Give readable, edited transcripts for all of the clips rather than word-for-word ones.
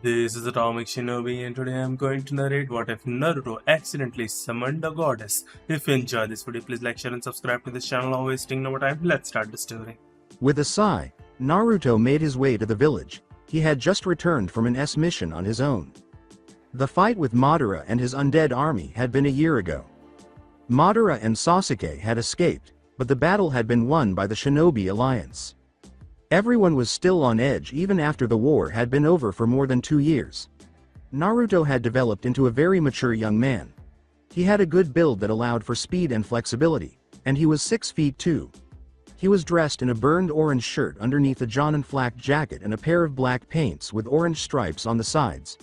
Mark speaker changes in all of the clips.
Speaker 1: This is Atomic Shinobi and today I'm going to narrate what if Naruto accidentally summoned a goddess. If you enjoy this video, please like, share and subscribe to this channel. Not wasting no more time, let's start the story.
Speaker 2: With a sigh, Naruto made his way to the village. He had just returned from an mission on his own. The fight with Madara and his undead army had been a year ago. Madara and Sasuke had escaped, but the battle had been won by the Shinobi Alliance. Everyone was still on edge even after the war had been over for more than 2 years. Naruto had developed into a very mature young man. He had a good build that allowed for speed and flexibility, and he was 6 feet 2. He was dressed in a burned orange shirt underneath a Jonin flak jacket and a pair of black paints with orange stripes on the sides.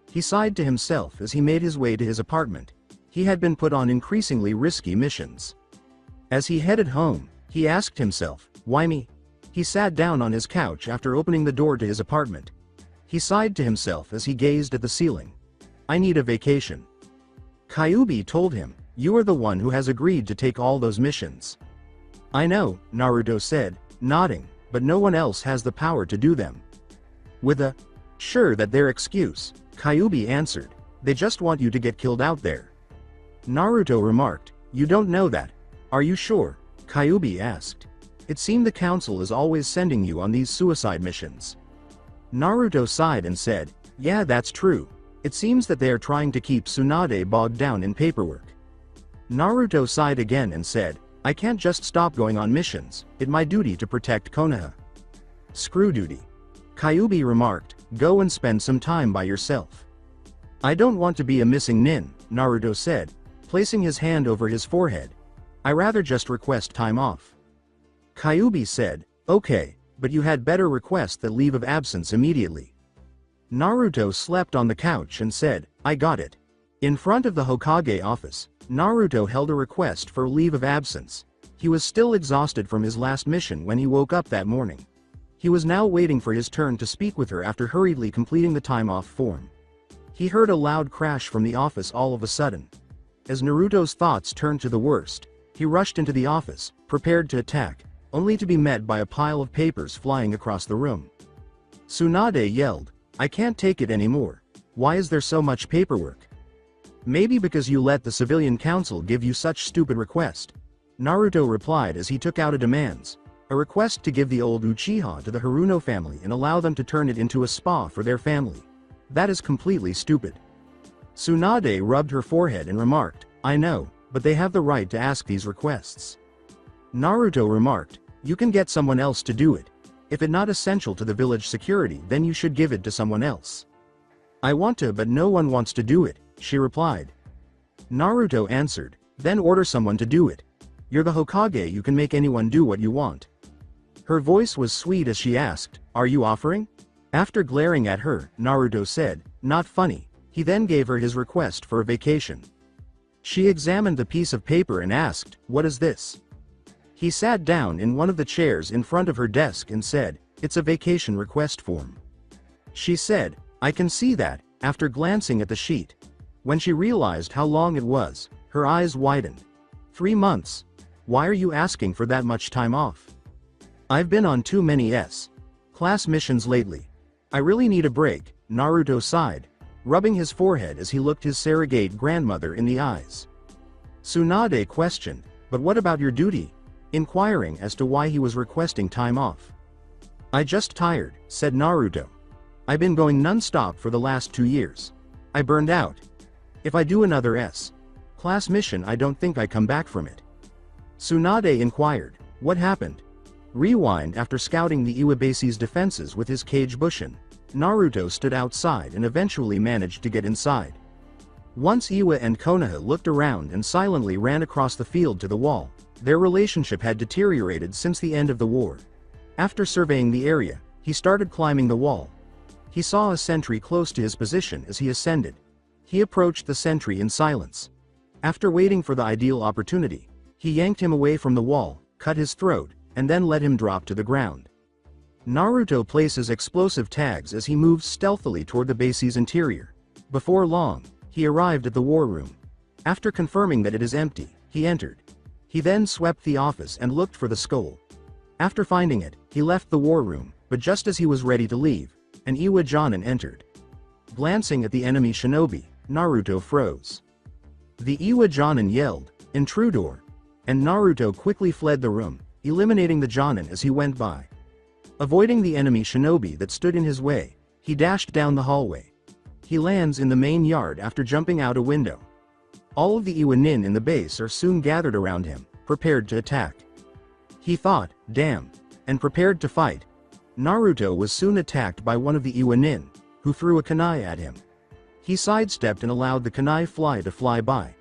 Speaker 2: He sighed to himself as he made his way to his apartment. He had been put on increasingly risky missions. As he headed home, he asked himself, "Why me?" He sat down on his couch after opening the door to his apartment. He sighed to himself as he gazed at the ceiling. "I need a vacation." Kyuubi told him, "You are the one who has agreed to take all those missions." "I know," Naruto said, nodding, "but no one else has the power to do them." With a sure that their excuse, Kyuubi answered, "They just want you to get killed out there." Naruto remarked, "You don't know that. Are you sure?" Kyuubi asked. "It seemed the council is always sending you on these suicide missions." Naruto sighed and said, "Yeah, that's true. It seems that they are trying to keep Tsunade bogged down in paperwork." Naruto sighed again and said, "I can't just stop going on missions, it's my duty to protect Konoha." "Screw duty." Kyuubi remarked, "Go and spend some time by yourself." "I don't want to be a missing nin," Naruto said, placing his hand over his forehead. "I rather just request time off." Kyuubi said, "Okay, but you had better request the leave of absence immediately." Naruto slept on the couch and said, "I got it." In front of the Hokage office, Naruto held a request for leave of absence. He was still exhausted from his last mission when he woke up that morning. He was now waiting for his turn to speak with her after hurriedly completing the time-off form. He heard a loud crash from the office all of a sudden. As Naruto's thoughts turned to the worst, he rushed into the office, prepared to attack, only to be met by a pile of papers flying across the room. Tsunade yelled, "I can't take it anymore. Why is there so much paperwork?" "Maybe because you let the civilian council give you such stupid request," Naruto replied as he took out a demands. A request to give the old Uchiha to the Haruno family and allow them to turn it into a spa for their family. That is completely stupid. Tsunade rubbed her forehead and remarked, "I know, but they have the right to ask these requests." Naruto remarked, "You can get someone else to do it. If it's not essential to the village security, then you should give it to someone else." "I want to, but no one wants to do it," she replied. Naruto answered, "Then order someone to do it. You're the Hokage, you can make anyone do what you want." Her voice was sweet as she asked, "Are you offering?" After glaring at her, Naruto said, "Not funny." He then gave her his request for a vacation. She examined the piece of paper and asked, "What is this?" He sat down in one of the chairs in front of her desk and said, "It's a vacation request form." She said, "I can see that," after glancing at the sheet. When she realized how long it was, her eyes widened. 3 months? Why are you asking for that much time off?" "I've been on too many class missions lately. I really need a break," Naruto sighed, rubbing his forehead as he looked his surrogate grandmother in the eyes. Tsunade questioned, "But what about your duty?" inquiring as to why he was requesting time off. "I just tired," said Naruto. "I've been going non-stop for the last 2 years. I burned out. If I do another class mission, I don't think I come back from it." Tsunade inquired, "What happened?" Rewind. After scouting the Iwabase's defenses with his Kage Bushin, Naruto stood outside and eventually managed to get inside. Once Iwa and Konoha looked around and silently ran across the field to the wall. Their relationship had deteriorated since the end of the war. After surveying the area, he started climbing the wall. He saw a sentry close to his position as he ascended. He approached the sentry in silence. After waiting for the ideal opportunity, he yanked him away from the wall, cut his throat, and then let him drop to the ground. Naruto places explosive tags as he moves stealthily toward the base's interior. Before long, he arrived at the war room. After confirming that it is empty, he entered. He then swept the office and looked for the skull. After finding it, he left the war room, but just as he was ready to leave, an Iwa Jonin entered. Glancing at the enemy shinobi, Naruto froze. The Iwa Jonin yelled, "Intruder!" and Naruto quickly fled the room, eliminating the Jonin as he went by. Avoiding the enemy shinobi that stood in his way, he dashed down the hallway. He lands in the main yard after jumping out a window. All of the Iwa nin in the base are soon gathered around him, prepared to attack. He thought, damn, and prepared to fight. Naruto was soon attacked by one of the Iwa nin, who threw a kunai at him. He sidestepped and allowed the kunai to fly by.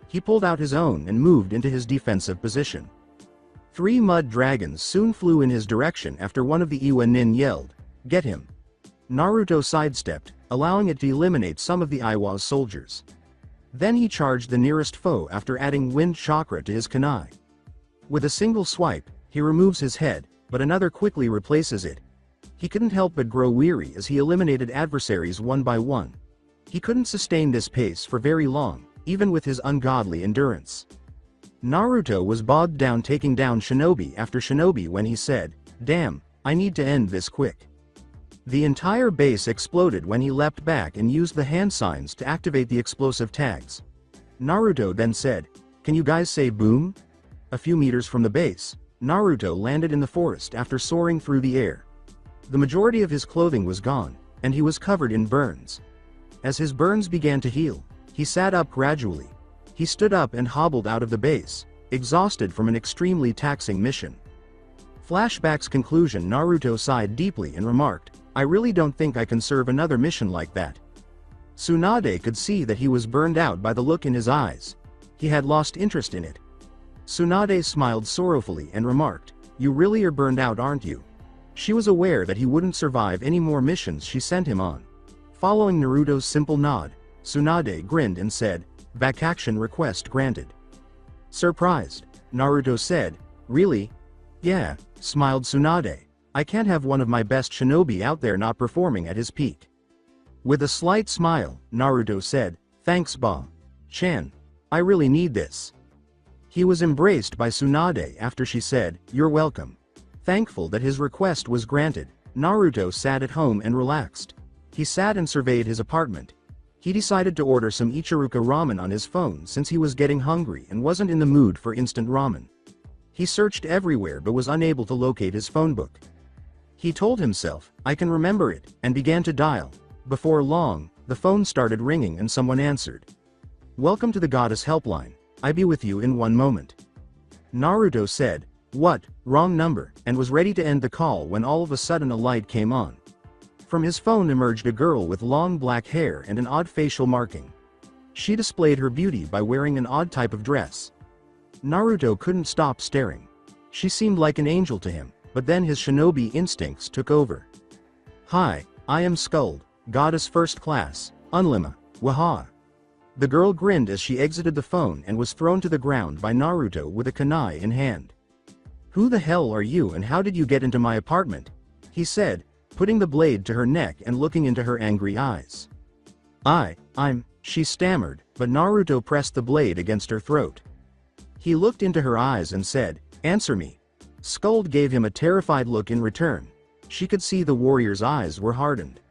Speaker 2: He pulled out his own and moved into his defensive position. 3 mud dragons soon flew in his direction after one of the Iwa nin yelled, "Get him!" Naruto sidestepped, allowing it to eliminate some of the Iwa's soldiers. Then he charged the nearest foe after adding wind chakra to his kunai. With a single swipe, he removes his head, but another quickly replaces it. He couldn't help but grow weary as he eliminated adversaries one by one. He couldn't sustain this pace for very long, even with his ungodly endurance. Naruto was bogged down taking down shinobi after shinobi when he said, "Damn, I need to end this quick." The entire base exploded when he leapt back and used the hand signs to activate the explosive tags. Naruto then said, "Can you guys say boom?" A few meters from the base, Naruto landed in the forest after soaring through the air. The majority of his clothing was gone, and he was covered in burns. As his burns began to heal, he sat up gradually. He stood up and hobbled out of the base, exhausted from an extremely taxing mission. Flashback's conclusion. Naruto sighed deeply and remarked, "I really don't think I can serve another mission like that." Tsunade could see that he was burned out by the look in his eyes. He had lost interest in it. Tsunade smiled sorrowfully and remarked, "You really are burned out, aren't you?" She was aware that he wouldn't survive any more missions she sent him on. Following Naruto's simple nod, Tsunade grinned and said, "Vacation request granted." Surprised, Naruto said, "Really?" "Yeah," smiled Tsunade. "I can't have one of my best shinobi out there not performing at his peak." With a slight smile, Naruto said, "Thanks Ba-chan. I really need this." He was embraced by Tsunade after she said, "You're welcome." Thankful that his request was granted, Naruto sat at home and relaxed. He sat and surveyed his apartment. He decided to order some Ichiruka ramen on his phone since he was getting hungry and wasn't in the mood for instant ramen. He searched everywhere but was unable to locate his phone book. He told himself, "I can remember it," and began to dial. Before long, the phone started ringing and someone answered. "Welcome to the Goddess Helpline. I'll be with you in one moment." Naruto said, "What, wrong number," and was ready to end the call when all of a sudden a light came on. From his phone emerged a girl with long black hair and an odd facial marking. She displayed her beauty by wearing an odd type of dress. Naruto couldn't stop staring. She seemed like an angel to him, but then his shinobi instincts took over. "Hi, I am Skuld, Goddess First Class, Unlima, Waha." The girl grinned as she exited the phone and was thrown to the ground by Naruto with a kunai in hand. "Who the hell are you and how did you get into my apartment?" he said, putting the blade to her neck and looking into her angry eyes. I'm," she stammered, but Naruto pressed the blade against her throat. He looked into her eyes and said, "Answer me." Skuld gave him a terrified look in return. She could see the warrior's eyes were hardened.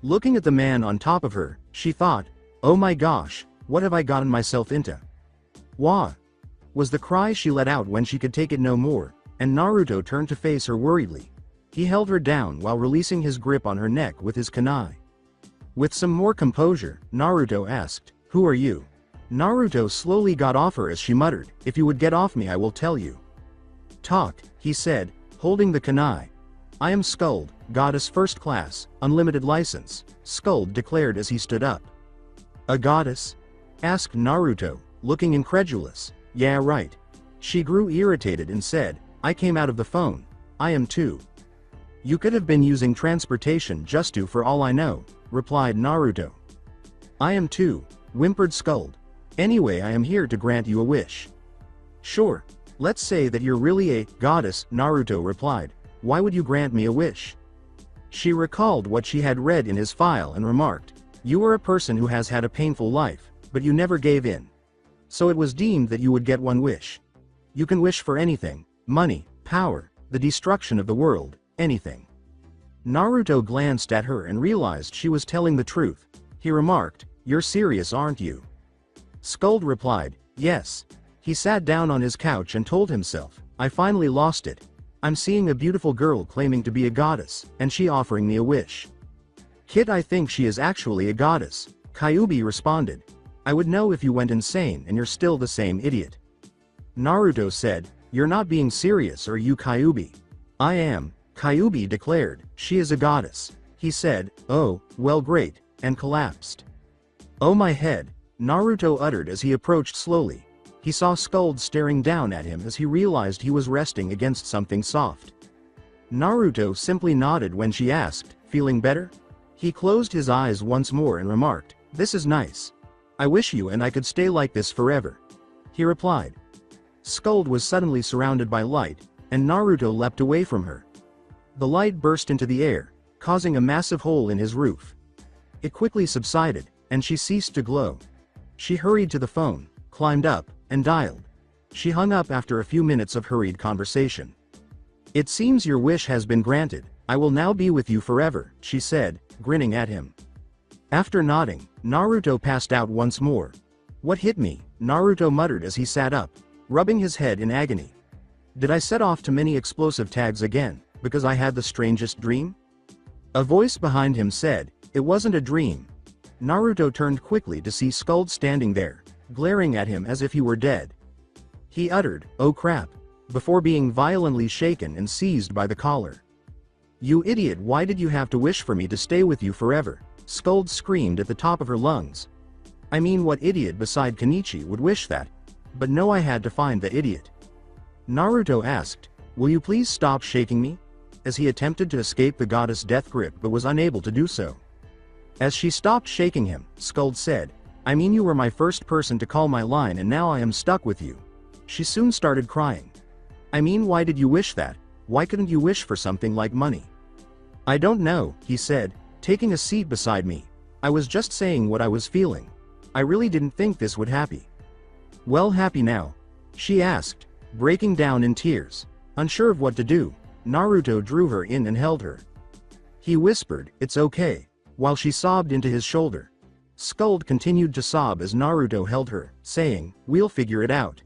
Speaker 2: Looking at the man on top of her, she thought, "Oh my gosh, what have I gotten myself into?" "Wah!" was the cry she let out when she could take it no more, and Naruto turned to face her worriedly. He held her down while releasing his grip on her neck with his kunai. With some more composure, Naruto asked, "Who are you?" Naruto slowly got off her as she muttered, "If you would get off me I will tell you." "Talk," he said, holding the kunai. "I am Skuld, Goddess First Class, Unlimited License," Skuld declared as he stood up. "A goddess?" asked Naruto, looking incredulous. "Yeah, right." She grew irritated and said, "I came out of the phone. I am too." "You could have been using transportation just to for all I know," replied Naruto. "I am too," whimpered Skuld. "Anyway, I am here to grant you a wish." "Sure. Let's say that you're really a goddess," Naruto replied. "Why would you grant me a wish?" She recalled what she had read in his file and remarked, "You are a person who has had a painful life, but you never gave in. So it was deemed that you would get one wish. You can wish for anything: money, power, the destruction of the world, anything." Naruto glanced at her and realized she was telling the truth. He remarked, "You're serious, aren't you?" Skuld replied, "Yes." He sat down on his couch and told himself, "I finally lost it. I'm seeing a beautiful girl claiming to be a goddess, and she offering me a wish. Kid, I think she is actually a goddess." Kyuubi responded, "I would know if you went insane and you're still the same idiot." Naruto said, "You're not being serious, are you, Kyuubi?" "I am," Kyuubi declared, "she is a goddess." He said, "Oh, well, great," and collapsed. "Oh my head," Naruto uttered as he approached slowly. He saw Skuld staring down at him as he realized he was resting against something soft. Naruto simply nodded when she asked, "Feeling better?" He closed his eyes once more and remarked, "This is nice. I wish you and I could stay like this forever." He replied. Skuld was suddenly surrounded by light, and Naruto leapt away from her. The light burst into the air, causing a massive hole in his roof. It quickly subsided, and she ceased to glow. She hurried to the phone, climbed up, and dialed. She hung up after a few minutes of hurried conversation. "It seems your wish has been granted. I will now be with you forever," she said, grinning at him. After nodding, Naruto passed out once more. "What hit me?" Naruto muttered as he sat up, rubbing his head in agony. "Did I set off too many explosive tags again, because I had the strangest dream?" A voice behind him said, "It wasn't a dream." Naruto turned quickly to see Skuld standing there, glaring at him as if he were dead. He uttered, "Oh crap," before being violently shaken and seized by the collar. "You idiot, why did you have to wish for me to stay with you forever?" Skuld screamed at the top of her lungs. "I mean, what idiot beside Kenichi would wish that? But no, I had to find the idiot." Naruto asked, "Will you please stop shaking me?" as he attempted to escape the goddess' death grip but was unable to do so. As she stopped shaking him, Skuld said, "I mean, you were my first person to call my line and now I am stuck with you." She soon started crying. "I mean, why did you wish that? Why couldn't you wish for something like money?" "I don't know," he said, taking a seat beside me. "I was just saying what I was feeling. I really didn't think this would happen." "Well, happy now?" she asked, breaking down in tears. Unsure of what to do, Naruto drew her in and held her. He whispered, "It's okay," while she sobbed into his shoulder. Skuld continued to sob as Naruto held her, saying, "We'll figure it out."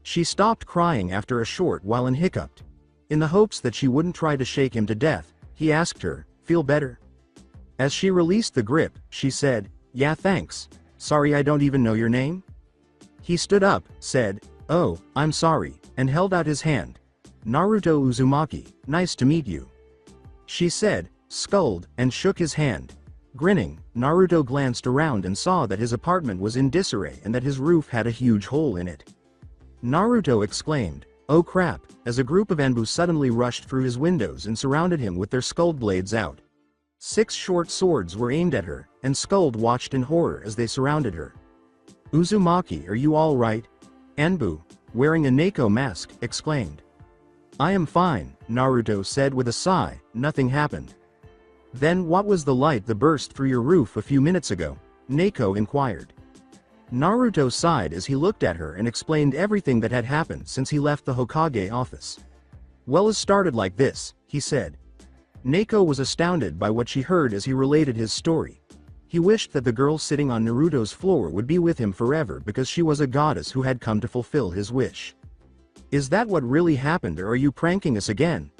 Speaker 2: She stopped crying after a short while and hiccuped. In the hopes that she wouldn't try to shake him to death, he asked her, "Feel better?" As she released the grip, she said, "Yeah, thanks. Sorry, I don't even know your name." He stood up, said, "Oh, I'm sorry," and held out his hand. "Naruto Uzumaki, nice to meet you," she said, Skuld, and shook his hand. Grinning, Naruto glanced around and saw that his apartment was in disarray and that his roof had a huge hole in it. Naruto exclaimed, "Oh crap," as a group of Anbu suddenly rushed through his windows and surrounded him with their Skuld blades out. 6 short swords were aimed at her, and Skuld watched in horror as they surrounded her. "Uzumaki, are you all right?" Anbu, wearing a Neko mask, exclaimed. "I am fine," Naruto said with a sigh. "Nothing happened." "Then what was the light that burst through your roof a few minutes ago?" Neko inquired. Naruto sighed as he looked at her and explained everything that had happened since he left the Hokage office. "Well, it started like this," he said. Neko was astounded by what she heard as he related his story. He wished that the girl sitting on Naruto's floor would be with him forever because she was a goddess who had come to fulfill his wish. "Is that what really happened, or are you pranking us again?"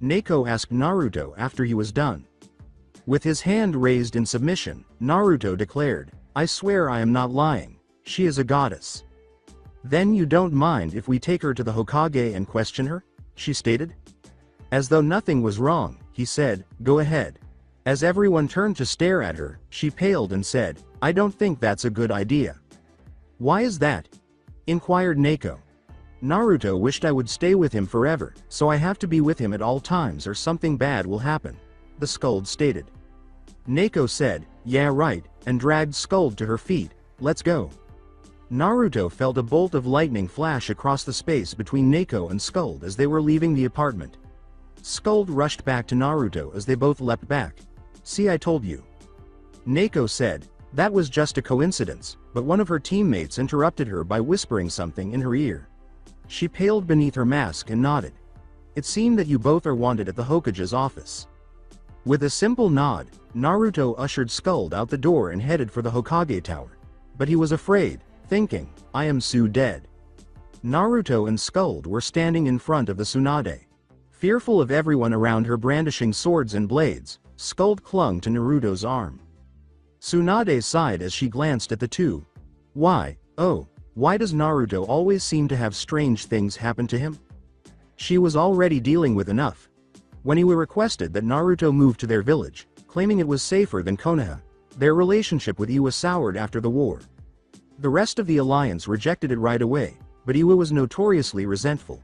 Speaker 2: Neko asked Naruto after he was done. With his hand raised in submission, Naruto declared, "I swear I am not lying. She is a goddess." "Then you don't mind if we take her to the Hokage and question her?" she stated. As though nothing was wrong, he said, "Go ahead." As everyone turned to stare at her, she paled and said, "I don't think that's a good idea." "Why is that?" inquired Neko. "Naruto wished I would stay with him forever, so I have to be with him at all times or something bad will happen," the Skuld stated. Neko said, "Yeah, right," and dragged Skuld to her feet. "Let's go." Naruto felt a bolt of lightning flash across the space between Neko and Skuld as they were leaving the apartment. Skuld rushed back to Naruto as they both leapt back. "See, I told you." Neko said, "That was just a coincidence," but one of her teammates interrupted her by whispering something in her ear. She paled beneath her mask and nodded. "It seemed that you both are wanted at the Hokage's office." With a simple nod, Naruto ushered Skuld out the door and headed for the Hokage Tower. But he was afraid, thinking, I am so dead. Naruto and Skuld were standing in front of the Tsunade. Fearful of everyone around her brandishing swords and blades, Skuld clung to Naruto's arm. Tsunade sighed as she glanced at the two. Why, oh, why does Naruto always seem to have strange things happen to him? She was already dealing with enough. When Iwa requested that Naruto move to their village, claiming it was safer than Konoha, their relationship with Iwa soured after the war. The rest of the alliance rejected it right away, but Iwa was notoriously resentful.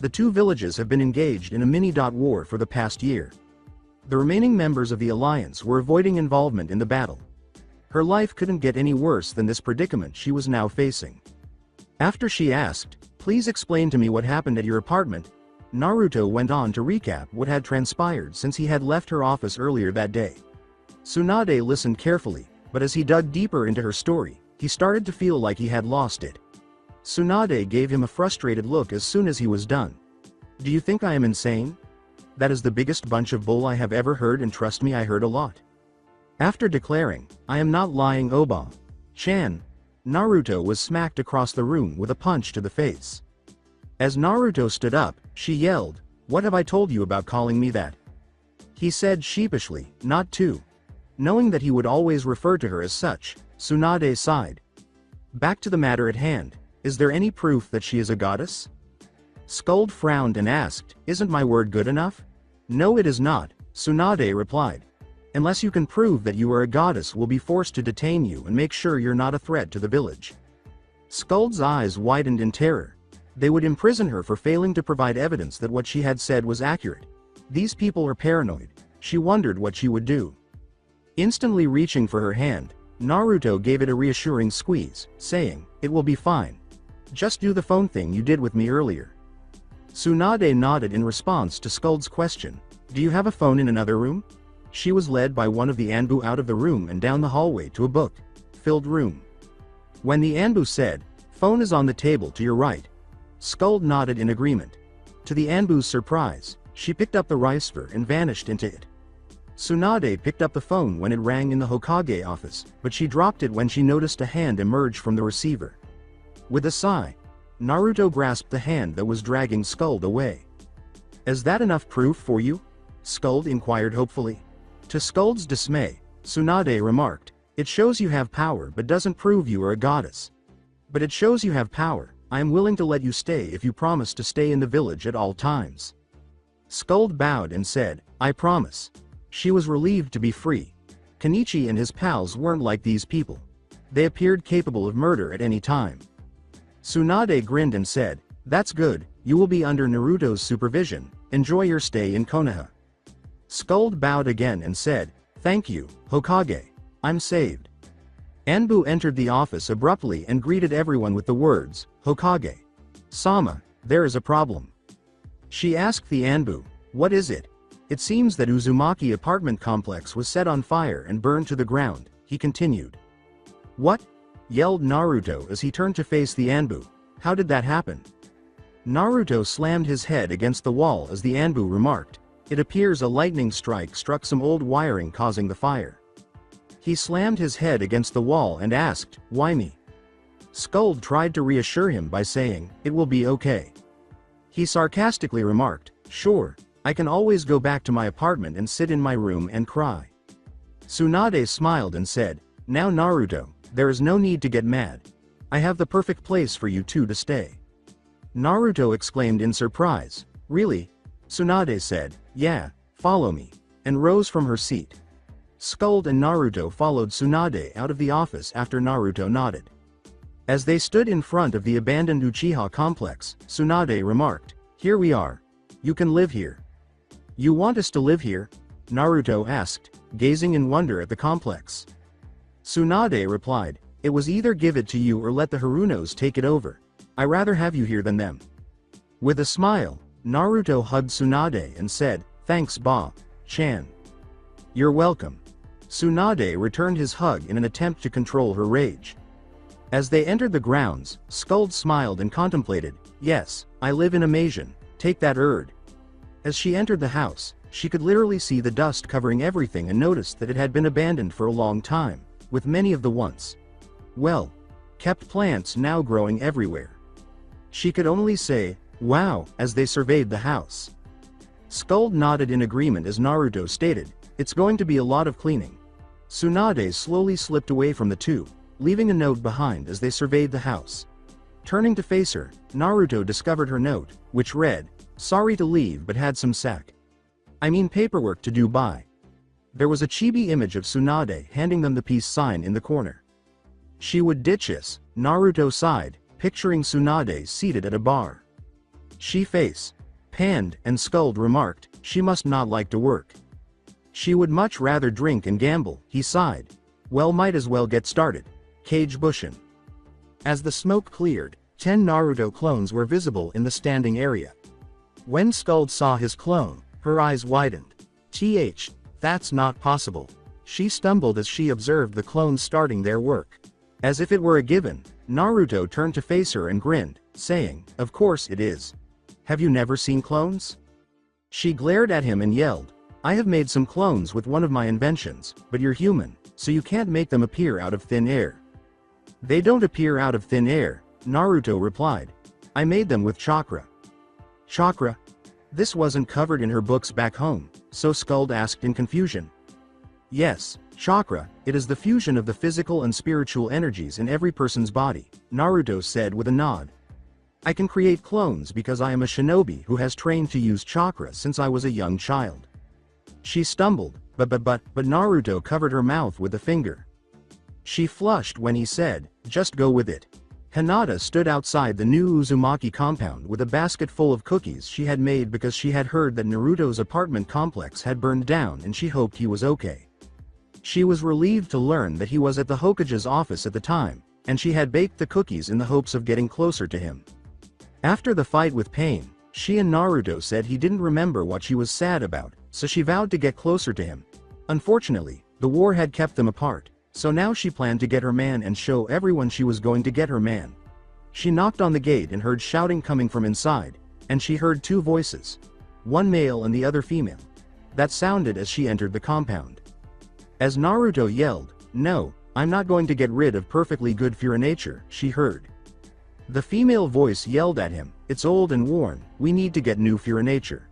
Speaker 2: The two villages have been engaged in a mini-war for the past year. The remaining members of the alliance were avoiding involvement in the battle. Her life couldn't get any worse than this predicament she was now facing. After she asked, please explain to me what happened at your apartment, Naruto went on to recap what had transpired since he had left her office earlier that day. Tsunade listened carefully, but as he dug deeper into her story, he started to feel like he had lost it. Tsunade gave him a frustrated look as soon as he was done. Do you think I am insane? That is the biggest bunch of bull I have ever heard, and trust me, I heard a lot. After declaring, I am not lying, Oba-chan, Naruto was smacked across the room with a punch to the face. As Naruto stood up, she yelled, what have I told you about calling me that? He said sheepishly, not to. Knowing that he would always refer to her as such, Tsunade sighed. Back to the matter at hand, is there any proof that she is a goddess? Skuld frowned and asked, isn't my word good enough? No, it is not, Tsunade replied. Unless you can prove that you are a goddess, we'll be forced to detain you and make sure you're not a threat to the village. Skuld's eyes widened in terror. They would imprison her for failing to provide evidence that what she had said was accurate. These people are paranoid. She wondered what she would do. Instantly reaching for her hand, Naruto gave it a reassuring squeeze, saying, it will be fine. Just do the phone thing you did with me earlier. Tsunade nodded in response to Skuld's question. Do you have a phone in another room? She was led by one of the Anbu out of the room and down the hallway to a book-filled room. When the Anbu said, phone is on the table to your right, Skuld nodded in agreement. To the Anbu's surprise, she picked up the receiver and vanished into it. Tsunade picked up the phone when it rang in the Hokage office, but she dropped it when she noticed a hand emerge from the receiver. With a sigh, Naruto grasped the hand that was dragging Skuld away. Is that enough proof for you? Skuld inquired hopefully. To Skuld's dismay, Tsunade remarked, it shows you have power but doesn't prove you are a goddess. But it shows you have power. I am willing to let you stay if you promise to stay in the village at all times. Skuld bowed and said, I promise. She was relieved to be free. Kenichi and his pals weren't like these people. They appeared capable of murder at any time. Tsunade grinned and said, that's good, you will be under Naruto's supervision, enjoy your stay in Konoha. Skuld bowed again and said, thank you, Hokage. I'm saved. Anbu entered the office abruptly and greeted everyone with the words, Hokage. Sama, there is a problem. She asked the Anbu, what is it? It seems that Uzumaki apartment complex was set on fire and burned to the ground, he continued. What? Yelled Naruto as he turned to face the Anbu. How did that happen? Naruto slammed his head against the wall as the Anbu remarked, it appears a lightning strike struck some old wiring causing the fire. He slammed his head against the wall and asked, why me? Skuld tried to reassure him by saying, it will be okay. He sarcastically remarked, sure, I can always go back to my apartment and sit in my room and cry. Tsunade smiled and said, now Naruto, there is no need to get mad. I have the perfect place for you two to stay. Naruto exclaimed in surprise, really? Tsunade said, yeah, follow me, and rose from her seat. Skuld and Naruto followed Tsunade out of the office after Naruto nodded. As they stood in front of the abandoned Uchiha complex, Tsunade remarked, here we are. You can live here. You want us to live here? Naruto asked, gazing in wonder at the complex. Tsunade replied, it was either give it to you or let the Harunos take it over. I rather have you here than them. With a smile, Naruto hugged Tsunade and said, thanks Ba-chan. You're welcome. Tsunade returned his hug in an attempt to control her rage. As they entered the grounds, Skuld smiled and contemplated, yes, I live in a mansion, take that As she entered the house, She could literally see the dust covering everything and noticed that it had been abandoned for a long time, with many of the once well-kept plants now growing everywhere. She could only say, "Wow," as they surveyed the house. Skuld nodded in agreement as Naruto stated, "It's going to be a lot of cleaning." Tsunade slowly slipped away from the two, leaving a note behind as they surveyed the house. Turning to face her, Naruto discovered her note, which read, "Sorry to leave but had some paperwork to do bye." There was a chibi image of Tsunade handing them the peace sign in the corner. She would ditch us, Naruto sighed, picturing Tsunade seated at a bar. She panned, and Skuld remarked, "She must not like to work." "She would much rather drink and gamble," he sighed. "Well, might as well get started. Kage Bushin." As the smoke cleared, 10 Naruto clones were visible in the standing area. When Skuld saw his clone, her eyes widened. That's not possible. She stumbled as she observed the clones starting their work. As if it were a given, Naruto turned to face her and grinned, saying, "Of course it is. Have you never seen clones?" She glared at him and yelled, "I have made some clones with one of my inventions, but you're human, so you can't make them appear out of thin air." "They don't appear out of thin air," Naruto replied. "I made them with chakra." Chakra? This wasn't covered in her books back home, so Skuld asked in confusion. "Yes, chakra, it is the fusion of the physical and spiritual energies in every person's body," Naruto said with a nod. "I can create clones because I am a shinobi who has trained to use chakra since I was a young child." She stumbled, but Naruto covered her mouth with a finger. She flushed when he said, "Just go with it." Hinata stood outside the new Uzumaki compound with a basket full of cookies she had made because she had heard that Naruto's apartment complex had burned down and she hoped he was okay. She was relieved to learn that he was at the Hokage's office at the time, and she had baked the cookies in the hopes of getting closer to him. After the fight with Pain, she and Naruto said he didn't remember what she was sad about, so she vowed to get closer to him. Unfortunately, the war had kept them apart, so now she planned to get her man and show everyone she was going to get her man. She knocked on the gate and heard shouting coming from inside, and she heard 2 voices. One male and the other female. That sounded as she entered the compound. As Naruto yelled, "No, I'm not going to get rid of perfectly good nature," she heard. The female voice yelled at him, "It's old and worn, we need to get new nature."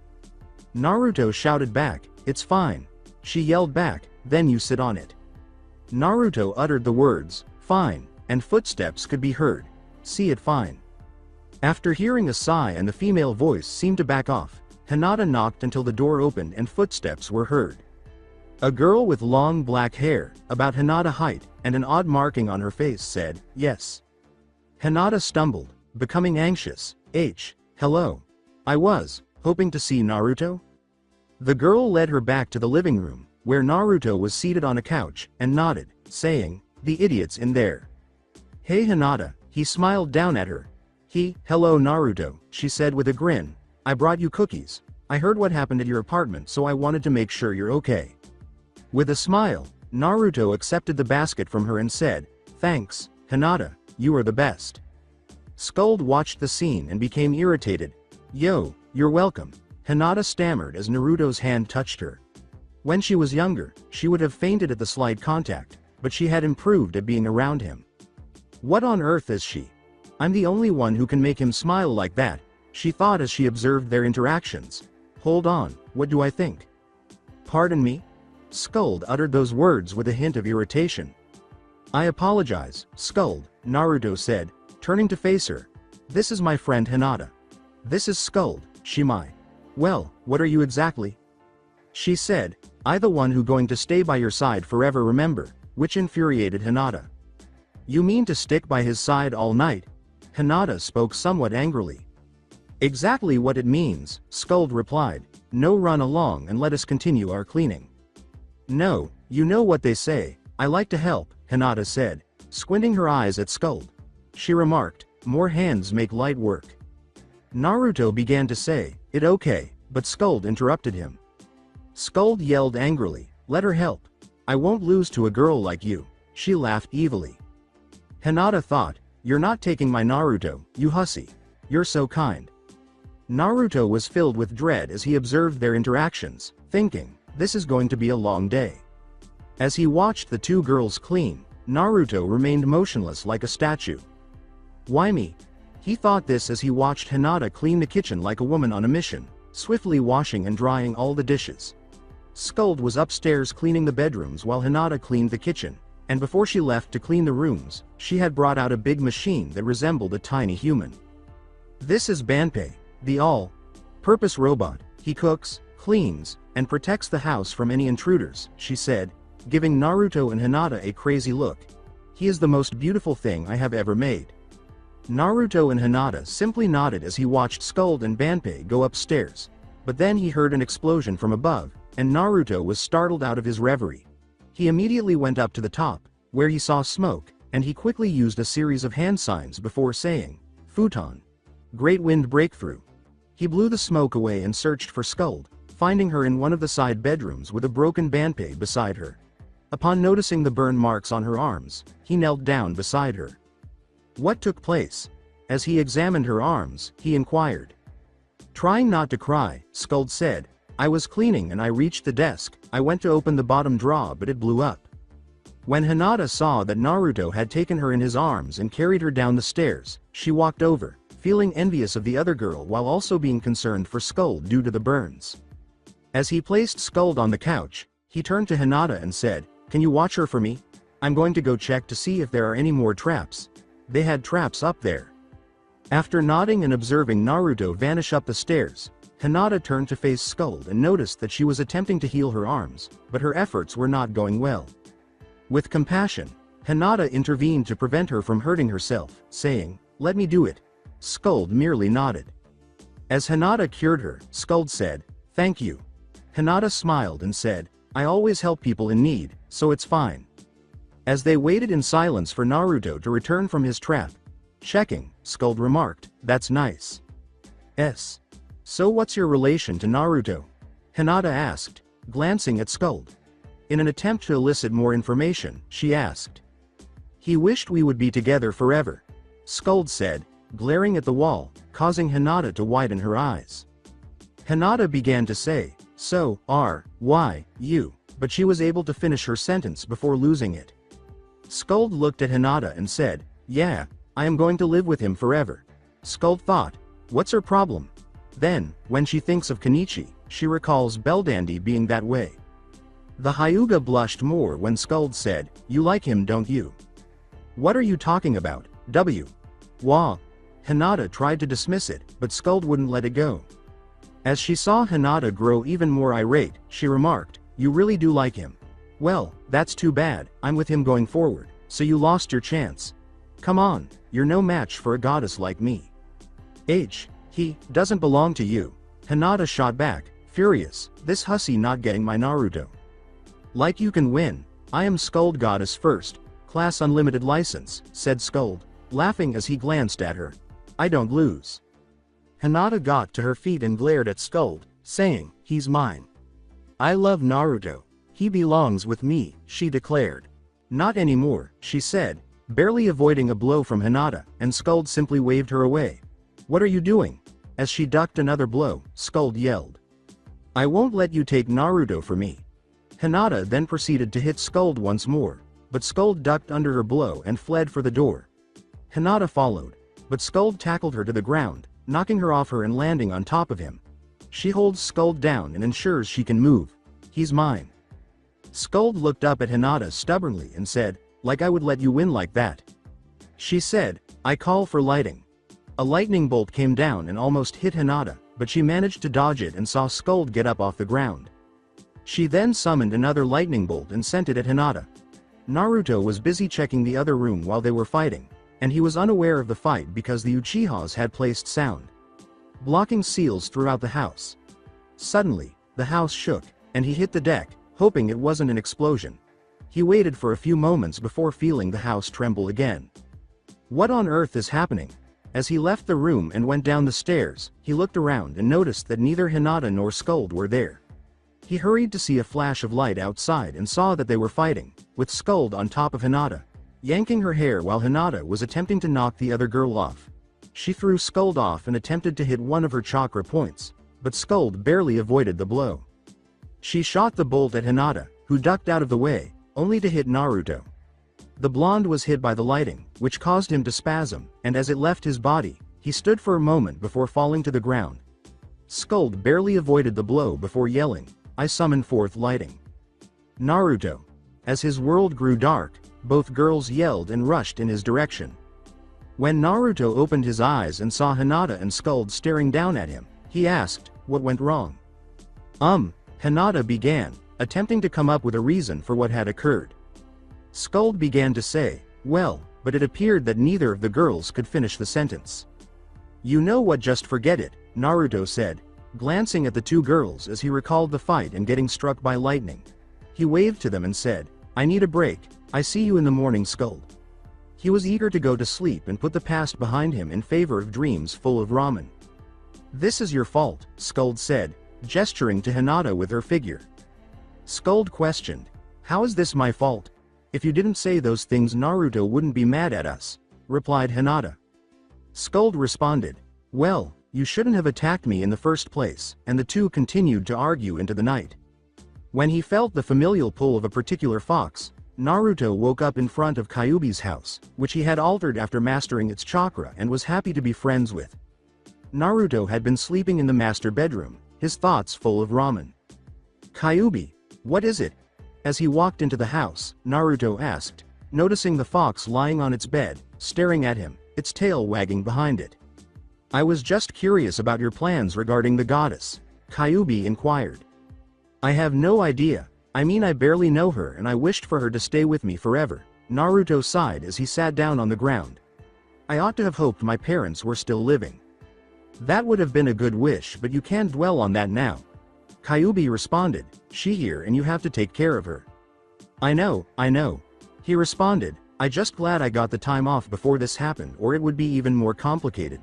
Speaker 2: Naruto shouted back, "It's fine." She yelled back, "Then you sit on it." Naruto uttered the words, "Fine," and footsteps could be heard. "See it fine." After hearing a sigh and the female voice seemed to back off, Hinata knocked until the door opened and footsteps were heard. A girl with long black hair, about Hinata height, and an odd marking on her face said, "Yes." Hinata stumbled, becoming anxious. Hello. I was hoping to see Naruto?" The girl led her back to the living room, where Naruto was seated on a couch, and nodded, saying, "The idiot's in there." "Hey Hinata," he smiled down at her. Hello Naruto," she said with a grin. "I brought you cookies. I heard what happened at your apartment so I wanted to make sure you're okay." With a smile, Naruto accepted the basket from her and said, "Thanks, Hinata, you are the best." Skuld watched the scene and became irritated. "Yo, you're welcome," Hinata stammered as Naruto's hand touched her. When she was younger, she would have fainted at the slight contact, but she had improved at being around him. What on earth is she? I'm the only one who can make him smile like that, she thought as she observed their interactions. Hold on, what do I think? Pardon me? Skuld uttered those words with a hint of irritation. I apologize, Skuld, Naruto said, turning to face her. This is my friend Hinata. This is Skuld, Shimai. Well, what are you exactly? She said, I the one who going to stay by your side forever remember, which infuriated Hinata. You mean to stick by his side all night? Hinata spoke somewhat angrily. Exactly what it means, Skuld replied. No, run along and let us continue our cleaning. No, you know what they say, I like to help, Hinata said, squinting her eyes at Skuld. She remarked, more hands make light work. Naruto began to say, it okay, but Skuld interrupted him. Skuld yelled angrily, let her help. I won't lose to a girl like you, she laughed evilly. Hinata thought, you're not taking my Naruto, you hussy. You're so kind. Naruto was filled with dread as he observed their interactions, thinking, this is going to be a long day. As he watched the two girls clean, Naruto remained motionless like a statue. Why me? He thought this as he watched Hinata clean the kitchen like a woman on a mission, swiftly washing and drying all the dishes. Skuld was upstairs cleaning the bedrooms while Hinata cleaned the kitchen, and before she left to clean the rooms, she had brought out a big machine that resembled a tiny human. This is Banpei, the all-purpose robot. He cooks, cleans, and protects the house from any intruders, she said, giving Naruto and Hinata a crazy look. He is the most beautiful thing I have ever made. Naruto and Hinata simply nodded as he watched Skuld and Banpei go upstairs, but then he heard an explosion from above, and Naruto was startled out of his reverie. He immediately went up to the top, where he saw smoke, and he quickly used a series of hand signs before saying, "Futon. Great wind breakthrough." He blew the smoke away and searched for Skuld, finding her in one of the side bedrooms with a broken Banpei beside her. Upon noticing the burn marks on her arms, he knelt down beside her. What took place? As he examined her arms, he inquired. Trying not to cry, Skuld said, I was cleaning and I reached the desk. I went to open the bottom drawer but it blew up. When Hinata saw that Naruto had taken her in his arms and carried her down the stairs, she walked over, feeling envious of the other girl while also being concerned for Skuld due to the burns. As he placed Skuld on the couch, he turned to Hinata and said, Can you watch her for me? I'm going to go check to see if there are any more traps. They had traps up there. After nodding and observing Naruto vanish up the stairs, Hinata turned to face Skuld and noticed that she was attempting to heal her arms, but her efforts were not going well. With compassion, Hinata intervened to prevent her from hurting herself, saying, Let me do it. Skuld merely nodded. As Hinata cured her, Skuld said, Thank you. Hinata smiled and said, I always help people in need, so it's fine. As they waited in silence for Naruto to return from his trap, checking, Skuld remarked, That's nice. So what's your relation to Naruto? Hinata asked, glancing at Skuld. In an attempt to elicit more information, she asked. He wished we would be together forever. Skuld said, glaring at the wall, causing Hinata to widen her eyes. Hinata began to say, So, why, you, but she was able to finish her sentence before losing it. Skuld looked at Hinata and said, Yeah, I am going to live with him forever. Skuld thought, what's her problem? Then, when she thinks of Kenichi, she recalls Belldandy being that way. The Hyuga blushed more when Skuld said, You like him, don't you? What are you talking about, Wah. Hinata tried to dismiss it, but Skuld wouldn't let it go. As she saw Hinata grow even more irate, she remarked, You really do like him. Well, that's too bad, I'm with him going forward, so you lost your chance. Come on, you're no match for a goddess like me. He doesn't belong to you. Hinata shot back, furious, this hussy not getting my Naruto. Like you can win, I am Skuld Goddess first, class unlimited license, said Skuld, laughing as he glanced at her. I don't lose. Hinata got to her feet and glared at Skuld, saying, He's mine. I love Naruto. He belongs with me, she declared. Not anymore, she said, barely avoiding a blow from Hinata, and Skuld simply waved her away. What are you doing? As she ducked another blow, Skuld yelled. I won't let you take Naruto for me. Hinata then proceeded to hit Skuld once more, but Skuld ducked under her blow and fled for the door. Hinata followed, but Skuld tackled her to the ground, knocking her off her and landing on top of him. She holds Skuld down and ensures she can move. He's mine. Skuld looked up at Hinata stubbornly and said, Like I would let you win like that. She said, I call for lighting. A lightning bolt came down and almost hit Hinata, but she managed to dodge it and saw Skuld get up off the ground. She then summoned another lightning bolt and sent it at Hinata. Naruto was busy checking the other room while they were fighting, and he was unaware of the fight because the Uchihas had placed sound blocking seals throughout the house. Suddenly, the house shook, and he hit the deck, hoping it wasn't an explosion. He waited for a few moments before feeling the house tremble again. What on earth is happening? As he left the room and went down the stairs, he looked around and noticed that neither Hinata nor Skuld were there. He hurried to see a flash of light outside and saw that they were fighting, with Skuld on top of Hinata, yanking her hair while Hinata was attempting to knock the other girl off. She threw Scold off and attempted to hit one of her chakra points, but Scold barely avoided the blow. She shot the bolt at Hinata, who ducked out of the way, only to hit Naruto. The blonde was hit by the lighting, which caused him to spasm, and as it left his body, he stood for a moment before falling to the ground. Scold barely avoided the blow before yelling, "I summon forth lighting." Naruto. As his world grew dark, both girls yelled and rushed in his direction. When Naruto opened his eyes and saw Hinata and Scold staring down at him, he asked, "What went wrong?" Hinata began, attempting to come up with a reason for what had occurred. Scold began to say, "Well," but it appeared that neither of the girls could finish the sentence. "You know what, just forget it," Naruto said, glancing at the two girls as he recalled the fight and getting struck by lightning. He waved to them and said, "I need a break, I see you in the morning, Scold." He was eager to go to sleep and put the past behind him in favor of dreams full of ramen. "This is your fault," Scold said, gesturing to Hinata with her figure. Scold questioned, "How is this my fault? If you didn't say those things, Naruto wouldn't be mad at us," replied Hinata. Scold responded, "Well, you shouldn't have attacked me in the first place," and the two continued to argue into the night. When he felt the familial pull of a particular fox, Naruto woke up in front of Kyuubi's house, which he had altered after mastering its chakra and was happy to be friends with. Naruto had been sleeping in the master bedroom, his thoughts full of ramen. "Kyuubi, what is it?" As he walked into the house, Naruto asked, noticing the fox lying on its bed, staring at him, its tail wagging behind it. "I was just curious about your plans regarding the goddess," Kyuubi inquired. "I have no idea, I mean I barely know her and I wished for her to stay with me forever," Naruto sighed as he sat down on the ground. "I ought to have hoped my parents were still living." "That would have been a good wish, but you can't dwell on that now." Kyuubi responded, "She here and you have to take care of her." I know. He responded, "I just glad I got the time off before this happened or it would be even more complicated."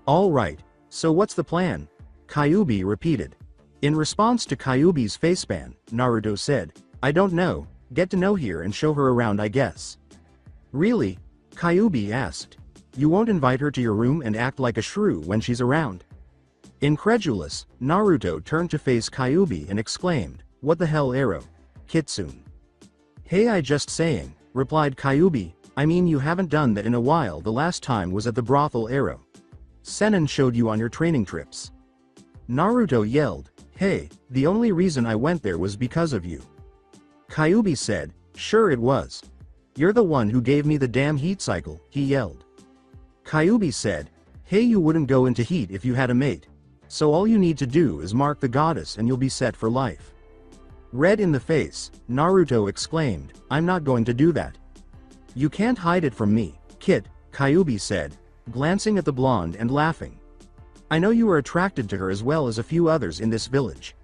Speaker 2: "All right, so what's the plan?" Kyuubi repeated. In response to Kyuubi's facepan, Naruto said, "I don't know, get to know her and show her around, I guess." "Really?" Kyuubi asked. "You won't invite her to your room and act like a shrew when she's around?" Incredulous, Naruto turned to face Kyuubi and exclaimed, "What the hell, Ero? Kitsune." "Hey, I just saying," replied Kyuubi, "I mean you haven't done that in a while, the last time was at the brothel, Ero. Senin showed you on your training trips." Naruto yelled, "Hey, the only reason I went there was because of you." Kyuubi said, "Sure it was. You're the one who gave me the damn heat cycle," he yelled. Kyuubi said, "Hey, you wouldn't go into heat if you had a mate. So all you need to do is mark the goddess and you'll be set for life." Red in the face, Naruto exclaimed, "I'm not going to do that." "You can't hide it from me, kid," Kyuubi said, glancing at the blonde and laughing. "I know you are attracted to her as well as a few others in this village."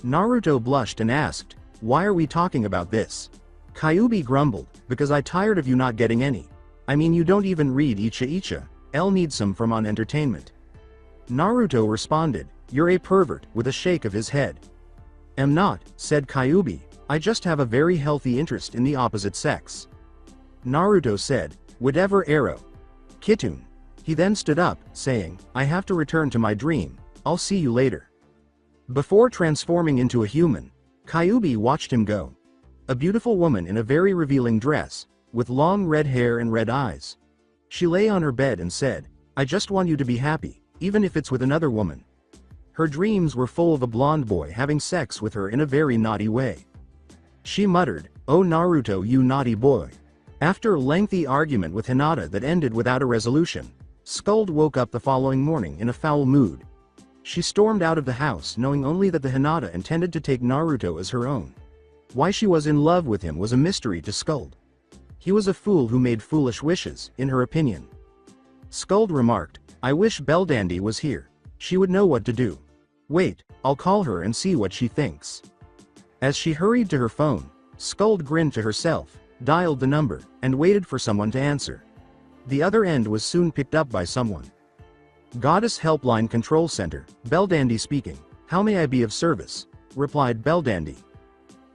Speaker 2: Naruto blushed and asked, "Why are we talking about this?" Kyuubi grumbled, "Because I tired of you not getting any. I mean you don't even read Icha. L needs some from on entertainment." Naruto responded, "You're a pervert," with a shake of his head. "Am not," said Kyuubi, "I just have a very healthy interest in the opposite sex." Naruto said, "Whatever, Ero. Kitsune." He then stood up, saying, "I have to return to my dream, I'll see you later." Before transforming into a human, Kyuubi watched him go. A beautiful woman in a very revealing dress, with long red hair and red eyes. She lay on her bed and said, "I just want you to be happy, even if it's with another woman." Her dreams were full of a blonde boy having sex with her in a very naughty way. She muttered, "Oh Naruto, you naughty boy." After a lengthy argument with Hinata that ended without a resolution, Scold woke up the following morning in a foul mood. She stormed out of the house knowing only that the Hinata intended to take Naruto as her own. Why she was in love with him was a mystery to Scold. He was a fool who made foolish wishes, in her opinion. Scold remarked, "I wish Belldandy was here. She would know what to do. Wait, I'll call her and see what she thinks." As she hurried to her phone, Scold grinned to herself, dialed the number, and waited for someone to answer. The other end was soon picked up by someone. "Goddess Helpline Control Center, Belldandy speaking. How may I be of service?" replied Belldandy.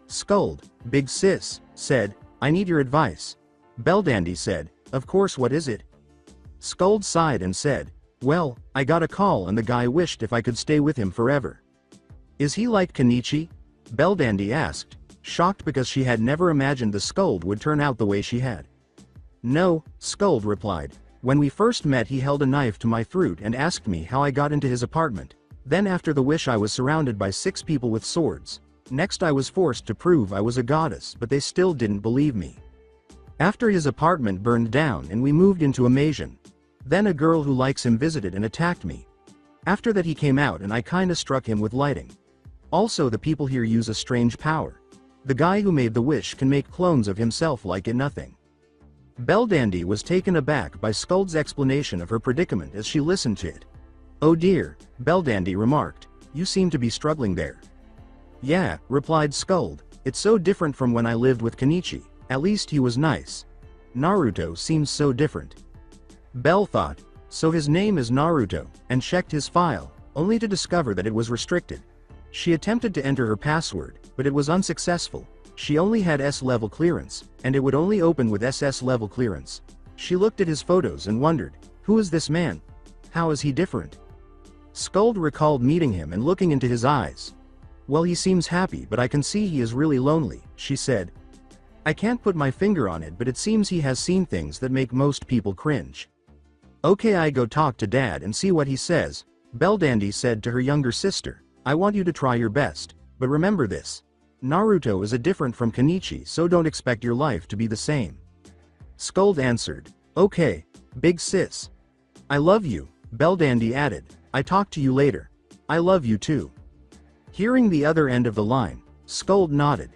Speaker 2: Scold, "Big sis," said, "I need your advice." Belldandy said, "Of course, what is it?" Scold sighed and said, "Well, I got a call and the guy wished if I could stay with him forever." "Is he like Kenichi?" Belldandy asked, shocked because she had never imagined the Scold would turn out the way she had. "No," Scold replied. "When we first met he held a knife to my throat and asked me how I got into his apartment. Then after the wish I was surrounded by 6 people with swords. Next I was forced to prove I was a goddess, but they still didn't believe me. After his apartment burned down and we moved into a mansion. Then a girl who likes him visited and attacked me. After that he came out and I kinda struck him with lighting. Also the people here use a strange power. The guy who made the wish can make clones of himself like in nothing." Belldandy was taken aback by Scold's explanation of her predicament as she listened to it. "Oh dear," Belldandy remarked, "you seem to be struggling there." "Yeah," replied Scold, "it's so different from when I lived with Kenichi. At least he was nice. Naruto seems so different." Bell thought, so his name is Naruto, and checked his file, only to discover that it was restricted. She attempted to enter her password, but it was unsuccessful. She only had S-level clearance, and it would only open with SS level clearance. She looked at his photos and wondered, who is this man? How is he different? Scold recalled meeting him and looking into his eyes. "Well, he seems happy, but I can see he is really lonely," she said. "I can't put my finger on it, but it seems he has seen things that make most people cringe." "Okay, I go talk to Dad and see what he says," Belldandy said to her younger sister. "I want you to try your best, but remember this. Naruto is a different from Kenichi, so don't expect your life to be the same." Scold answered, "Okay, big sis. I love you," Belldandy added. "I talk to you later. I love you too." Hearing the other end of the line, Scold nodded.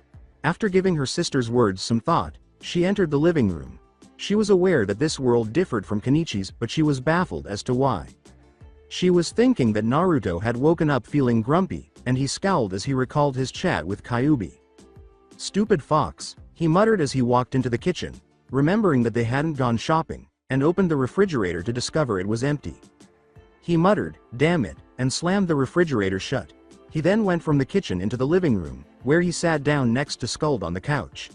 Speaker 2: After giving her sister's words some thought, she entered the living room. She was aware that this world differed from Kenichi's, but she was baffled as to why. She was thinking that Naruto had woken up feeling grumpy, and he scowled as he recalled his chat with Kyuubi. "Stupid fox," he muttered as he walked into the kitchen, remembering that they hadn't gone shopping, and opened the refrigerator to discover it was empty. He muttered, "Damn it," and slammed the refrigerator shut. He then went from the kitchen into the living room, where he sat down next to Scold on the couch.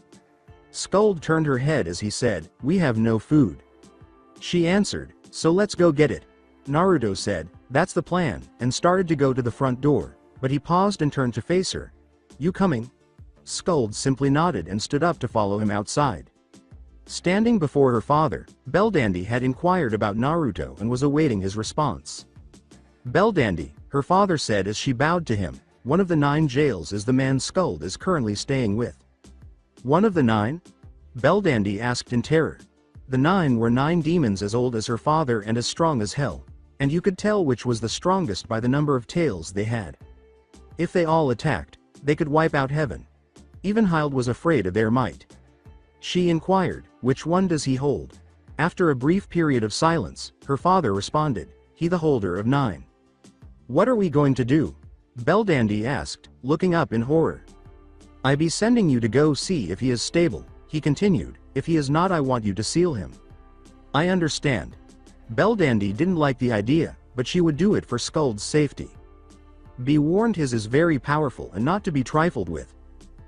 Speaker 2: Scold turned her head as he said, "We have no food." She answered, "So let's go get it." Naruto said, "That's the plan," and started to go to the front door, but he paused and turned to face her. "You coming?" Scold simply nodded and stood up to follow him outside. Standing before her father, Belldandy had inquired about Naruto and was awaiting his response. "Belldandy," her father said as she bowed to him, "one of the 9 jails is the man Scold is currently staying with." "One of the 9? Belldandy asked in terror. The 9 were 9 demons as old as her father and as strong as hell, and you could tell which was the strongest by the number of tails they had. If they all attacked, they could wipe out heaven. Even Hild was afraid of their might. She inquired, "Which one does he hold?" After a brief period of silence, her father responded, "He the holder of 9. "What are we going to do?" Belldandy asked, looking up in horror. "I be sending you to go see if he is stable," he continued. "If he is not, I want you to seal him." "I understand." Belldandy didn't like the idea, but she would do it for Scold's safety. Be warned, his is very powerful and not to be trifled with.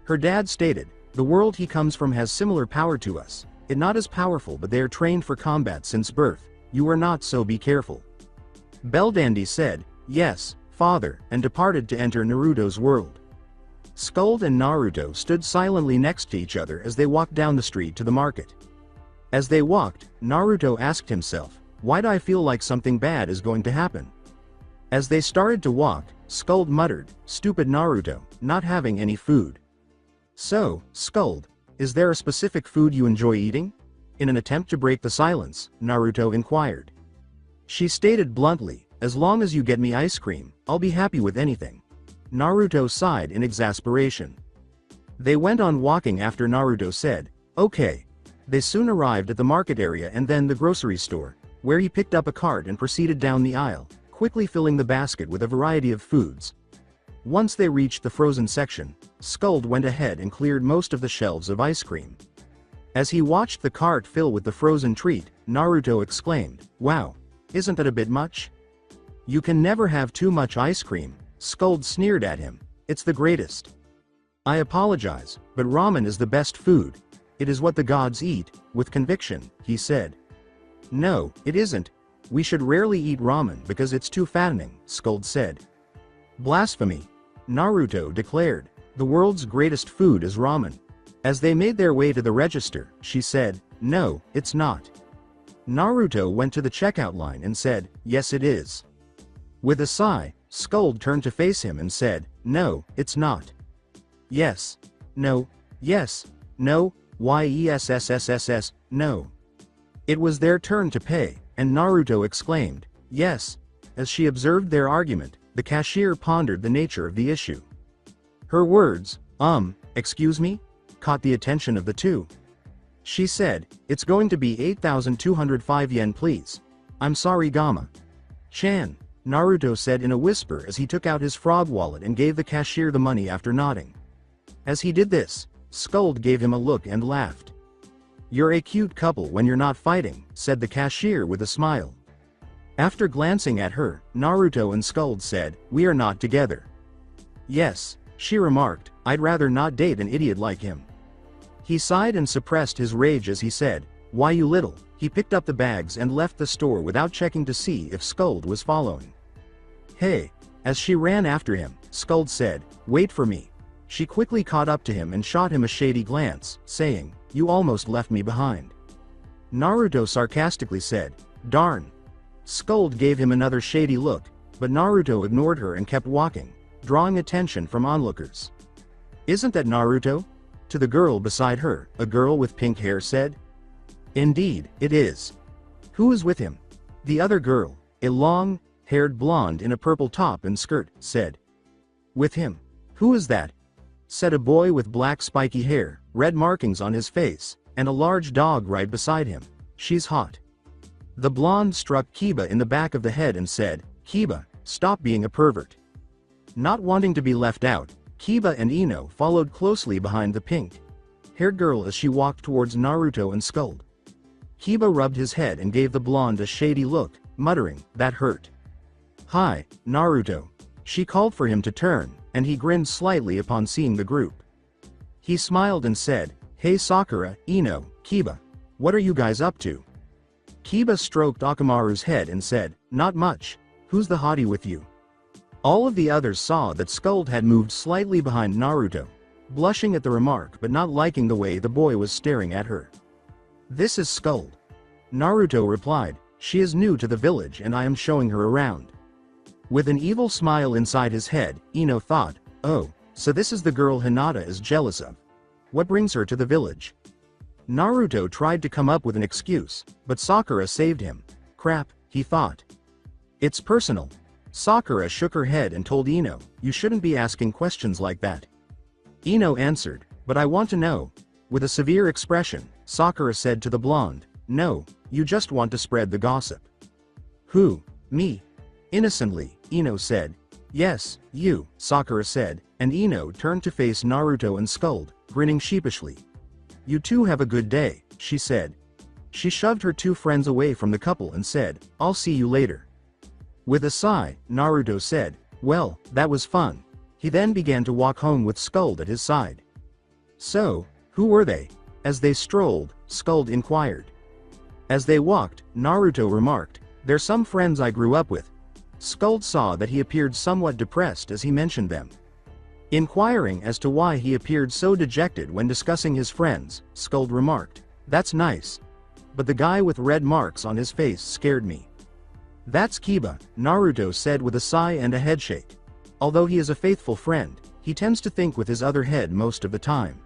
Speaker 2: Her dad stated, "The world he comes from has similar power to us. It not as powerful, but they are trained for combat since birth. You are not, so be careful." Belldandy said, "Yes, father," and departed to enter Naruto's world. Scold and Naruto stood silently next to each other as they walked down the street to the market. As they walked, Naruto asked himself, "Why do I feel like something bad is going to happen?" As they started to walk, Scold muttered, "Stupid Naruto, not having any food." "So, Scold, is there a specific food you enjoy eating?" In an attempt to break the silence, Naruto inquired. She stated bluntly, "As long as you get me ice cream, I'll be happy with anything." Naruto sighed in exasperation. They went on walking after Naruto said, "Okay." They soon arrived at the market area and then the grocery store, where he picked up a cart and proceeded down the aisle, quickly filling the basket with a variety of foods. Once they reached the frozen section, Scold went ahead and cleared most of the shelves of ice cream. As he watched the cart fill with the frozen treat, Naruto exclaimed, "Wow, isn't that a bit much?" "You can never have too much ice cream," Scold sneered at him. "It's the greatest." "I apologize, but ramen is the best food. It is what the gods eat," with conviction, he said. "No, it isn't," We should rarely eat ramen because it's too fattening, Scold said. Blasphemy. Naruto declared. The world's greatest food is ramen. As they made their way to the register, she said, no, it's not. Naruto went to the checkout line and said, yes it is. With a sigh, Scold turned to face him and said, no, it's not. Yes. No. Yes. No. Yesss, no. It was their turn to pay, and Naruto exclaimed, yes. As she observed their argument, the cashier pondered the nature of the issue. Her words, excuse me, caught the attention of the two. She said, it's going to be 8,205 yen please. I'm sorry Gamma. Chan, Naruto said in a whisper as he took out his frog wallet and gave the cashier the money after nodding. As he did this, Scold gave him a look and laughed. You're a cute couple when you're not fighting, said the cashier with a smile. After glancing at her, Naruto and Scold said, we are not together. Yes, she remarked, I'd rather not date an idiot like him. He sighed and suppressed his rage as he said, why you little. He picked up the bags and left the store without checking to see if Scold was following. Hey. As she ran after him, Scold said, wait for me. She quickly caught up to him and shot him a shady glance, saying, you almost left me behind. Naruto sarcastically said, darn. Scold gave him another shady look, but Naruto ignored her and kept walking, drawing attention from onlookers. Isn't that Naruto? To the girl beside her, a girl with pink hair said. Indeed, it is. Who is with him? The other girl, a long-haired blonde in a purple top and skirt, said. With him. Who is that? Said a boy with black spiky hair, red markings on his face, and a large dog right beside him. She's hot. The blonde struck Kiba in the back of the head and said, Kiba, stop being a pervert. Not wanting to be left out, Kiba and Ino followed closely behind the pink-haired girl as she walked towards Naruto and Scold. Kiba rubbed his head and gave the blonde a shady look, muttering, that hurt. Hi, Naruto. She called for him to turn, and he grinned slightly upon seeing the group. He smiled and said, hey Sakura, Ino, Kiba. What are you guys up to? Kiba stroked Akamaru's head and said, not much. Who's the hottie with you? All of the others saw that Scold had moved slightly behind Naruto, blushing at the remark but not liking the way the boy was staring at her. This is Scold. Naruto replied, she is new to the village and I am showing her around. With an evil smile inside his head, Ino thought, oh, so this is the girl Hinata is jealous of. What brings her to the village? Naruto tried to come up with an excuse, but Sakura saved him. Crap, he thought. It's personal. Sakura shook her head and told Ino, you shouldn't be asking questions like that. Ino answered, but I want to know. With a severe expression, Sakura said to the blonde, no, you just want to spread the gossip. Who? Me? Innocently, Ino said. Yes, you, Sakura said, and Ino turned to face Naruto and Scold, grinning sheepishly. You two have a good day, she said. She shoved her two friends away from the couple and said, I'll see you later. With a sigh, Naruto said, well, that was fun. He then began to walk home with Scold at his side. So, who were they? As they strolled, Scold inquired. As they walked, Naruto remarked, they're some friends I grew up with. Scold saw that he appeared somewhat depressed as he mentioned them. Inquiring as to why he appeared so dejected when discussing his friends, Scold remarked, that's nice. But the guy with red marks on his face scared me. That's Kiba, Naruto said with a sigh and a headshake. Although he is a faithful friend, he tends to think with his other head most of the time.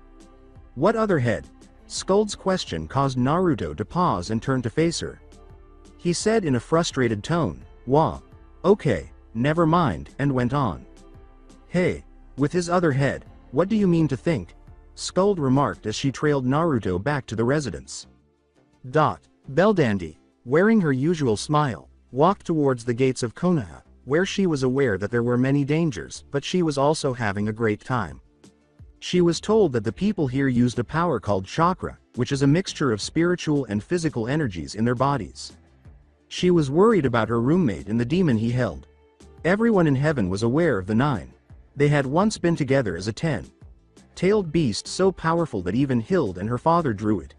Speaker 2: What other head? Scold's question caused Naruto to pause and turn to face her. He said in a frustrated tone, wah. Okay, never mind, and went on. Hey. With his other head, what do you mean to think? Scold remarked as she trailed Naruto back to the residence. Belldandy, wearing her usual smile, walked towards the gates of Konoha, where she was aware that there were many dangers, but she was also having a great time. She was told that the people here used a power called chakra, which is a mixture of spiritual and physical energies in their bodies. She was worried about her roommate and the demon he held. Everyone in heaven was aware of the 9. They had once been together as a 10-tailed beast so powerful that even Hild and her father drew it.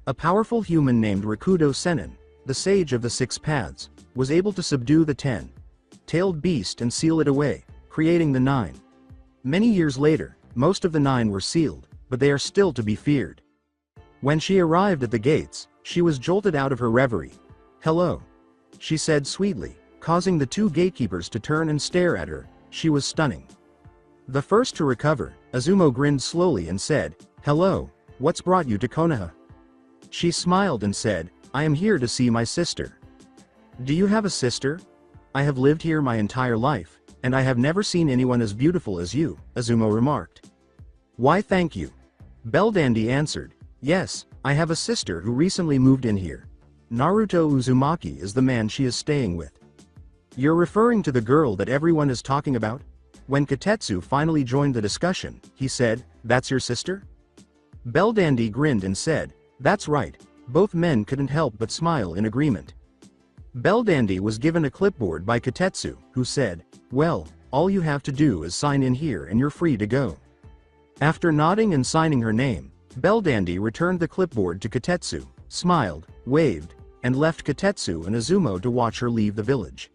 Speaker 2: A powerful human named Rakudo Sennin, the sage of the 6 paths, was able to subdue the 10-tailed beast and seal it away, creating the 9. Many years later, most of the 9 were sealed, but they are still to be feared. When she arrived at the gates, she was jolted out of her reverie. "Hello," she said sweetly, causing the 2 gatekeepers to turn and stare at her. She was stunning. The first to recover, Azumo grinned slowly and said, "Hello, what's brought you to Konoha?" She smiled and said, "I am here to see my sister." "Do you have a sister?" "I have lived here my entire life, and I have never seen anyone as beautiful as you," Azumo remarked. "Why thank you." Belldandy answered, "Yes, I have a sister who recently moved in here. Naruto Uzumaki is the man she is staying with." "You're referring to the girl that everyone is talking about?" When Katetsu finally joined the discussion, he said, "That's your sister?" Belldandy grinned and said, "That's right." Both men couldn't help but smile in agreement. Belldandy was given a clipboard by Katetsu, who said, "Well, all you have to do is sign in here and you're free to go." After nodding and signing her name, Belldandy returned the clipboard to Katetsu, smiled, waved, and left Katetsu and Azumo to watch her leave the village.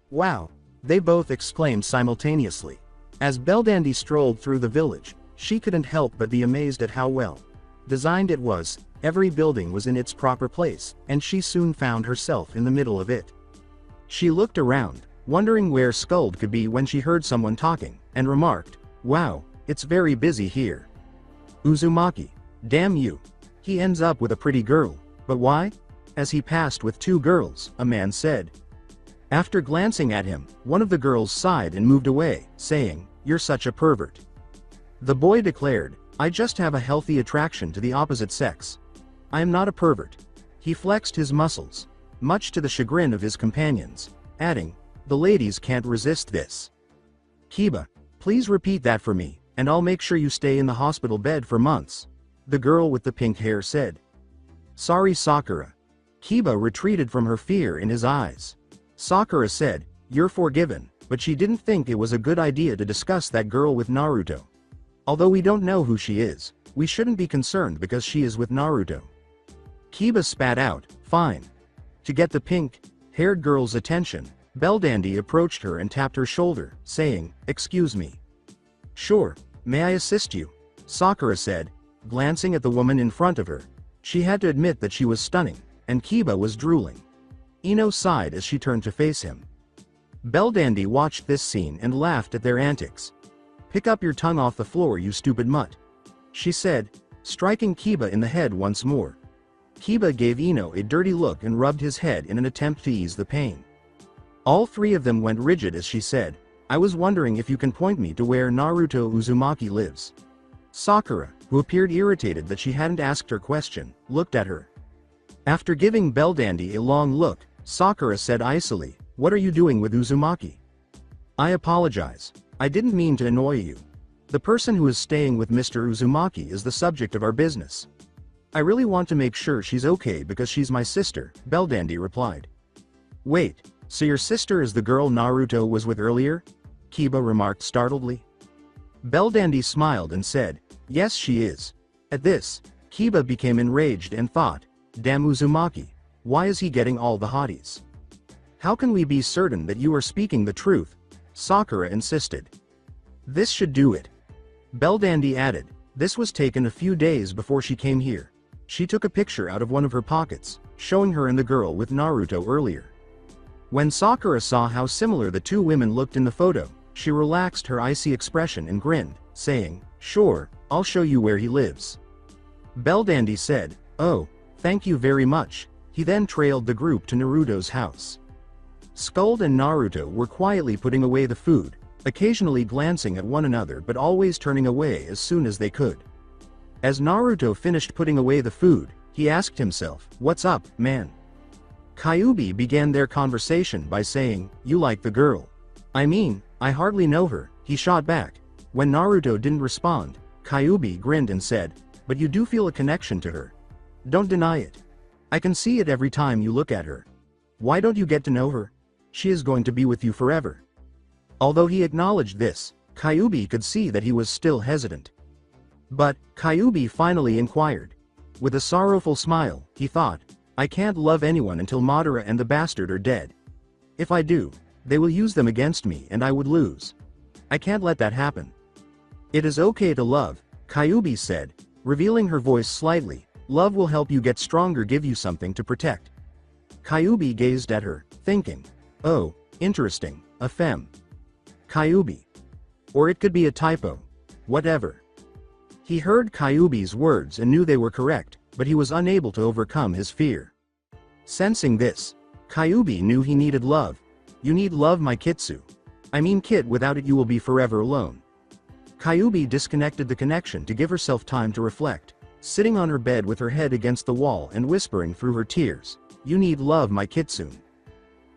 Speaker 2: "Wow!" they both exclaimed simultaneously. As Belldandy strolled through the village, she couldn't help but be amazed at how well designed it was. Every building was in its proper place, and she soon found herself in the middle of it. She looked around, wondering where Skuld could be when she heard someone talking, and remarked, "Wow, it's very busy here." Uzumaki. Damn you. He ends up with a pretty girl, but why? As he passed with 2 girls, a man said. After glancing at him, one of the girls sighed and moved away, saying, "You're such a pervert." The boy declared, "I just have a healthy attraction to the opposite sex. I am not a pervert." He flexed his muscles, much to the chagrin of his companions, adding, "The ladies can't resist this." "Kiba, please repeat that for me, and I'll make sure you stay in the hospital bed for months," the girl with the pink hair said. "Sorry, Sakura." Kiba retreated from her fear in his eyes. Sakura said, "You're forgiven," but she didn't think it was a good idea to discuss that girl with Naruto. "Although we don't know who she is, we shouldn't be concerned because she is with Naruto." Kiba spat out, "Fine." To get the pink-haired girl's attention, Belldandy approached her and tapped her shoulder, saying, "Excuse me." "Sure, may I assist you?" Sakura said, glancing at the woman in front of her. She had to admit that she was stunning, and Kiba was drooling. Ino sighed as she turned to face him. Belldandy watched this scene and laughed at their antics. "Pick up your tongue off the floor, you stupid mutt," she said, striking Kiba in the head once more. Kiba gave Ino a dirty look and rubbed his head in an attempt to ease the pain. All 3 of them went rigid as she said, "I was wondering if you can point me to where Naruto Uzumaki lives." Sakura, who appeared irritated that she hadn't asked her question, looked at her. After giving Belldandy a long look, Sakura said icily, "What are you doing with Uzumaki?" "I apologize. I didn't mean to annoy you. The person who is staying with Mr. Uzumaki is the subject of our business. I really want to make sure she's okay because she's my sister," Belldandy replied. "Wait, so your sister is the girl Naruto was with earlier?" Kiba remarked startledly. Belldandy smiled and said, "Yes, she is." At this, Kiba became enraged and thought, "Damn Uzumaki, why is he getting all the hotties?" "How can we be certain that you are speaking the truth?" Sakura insisted. "This should do it." Belldandy added, "This was taken a few days before she came here." She took a picture out of one of her pockets, showing her and the girl with Naruto earlier. When Sakura saw how similar the 2 women looked in the photo, she relaxed her icy expression and grinned, saying, "Sure, I'll show you where he lives." Belldandy said, "Oh, thank you very much." He then trailed the group to Naruto's house. Skuld and Naruto were quietly putting away the food, occasionally glancing at one another but always turning away as soon as they could. As Naruto finished putting away the food, he asked himself, "What's up, man?" Kyuubi began their conversation by saying, "You like the girl?" "I mean, I hardly know her," he shot back. When Naruto didn't respond, Kyuubi grinned and said, "But you do feel a connection to her. Don't deny it. I can see it every time you look at her. Why don't you get to know her? She is going to be with you forever." Although he acknowledged this, Kyuubi could see that he was still hesitant. But, Kyuubi finally inquired. With a sorrowful smile, he thought, "I can't love anyone until Madara and the bastard are dead." If I do, they will use them against me and I would lose. I can't let that happen. It is okay to love, Kyuubi said, revealing her voice slightly. Love will help you get stronger, give you something to protect. Kyuubi gazed at her, thinking, oh, interesting, a femme. Kyuubi. Or it could be a typo. Whatever. He heard Kyuubi's words and knew they were correct, but he was unable to overcome his fear. Sensing this, Kyuubi knew he needed love. You need love, my Kitsu. I mean Kit, without it you will be forever alone. Kyuubi disconnected the connection to give herself time to reflect, sitting on her bed with her head against the wall and whispering through her tears, you need love, my Kitsune.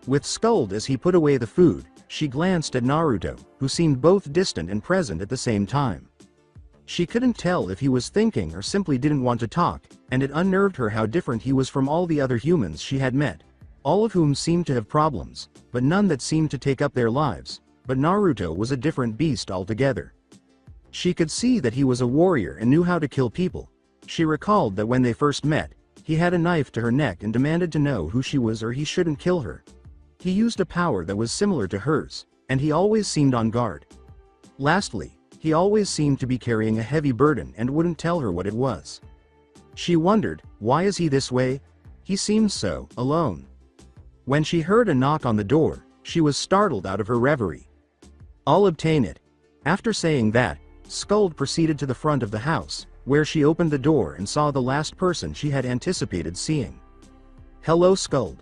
Speaker 2: With Scold as he put away the food, she glanced at Naruto, who seemed both distant and present at the same time. She couldn't tell if he was thinking or simply didn't want to talk, and it unnerved her how different he was from all the other humans she had met, all of whom seemed to have problems, but none that seemed to take up their lives. But Naruto was a different beast altogether. She could see that he was a warrior and knew how to kill people. She recalled that when they first met, he had a knife to her neck and demanded to know who she was or he shouldn't kill her. He used a power that was similar to hers, and he always seemed on guard. Lastly, he always seemed to be carrying a heavy burden and wouldn't tell her what it was. She wondered, why is he this way? He seemed so alone. When she heard a knock on the door, she was startled out of her reverie. I'll obtain it. After saying that, Scold proceeded to the front of the house, where she opened the door and saw the last person she had anticipated seeing. Hello, Scold.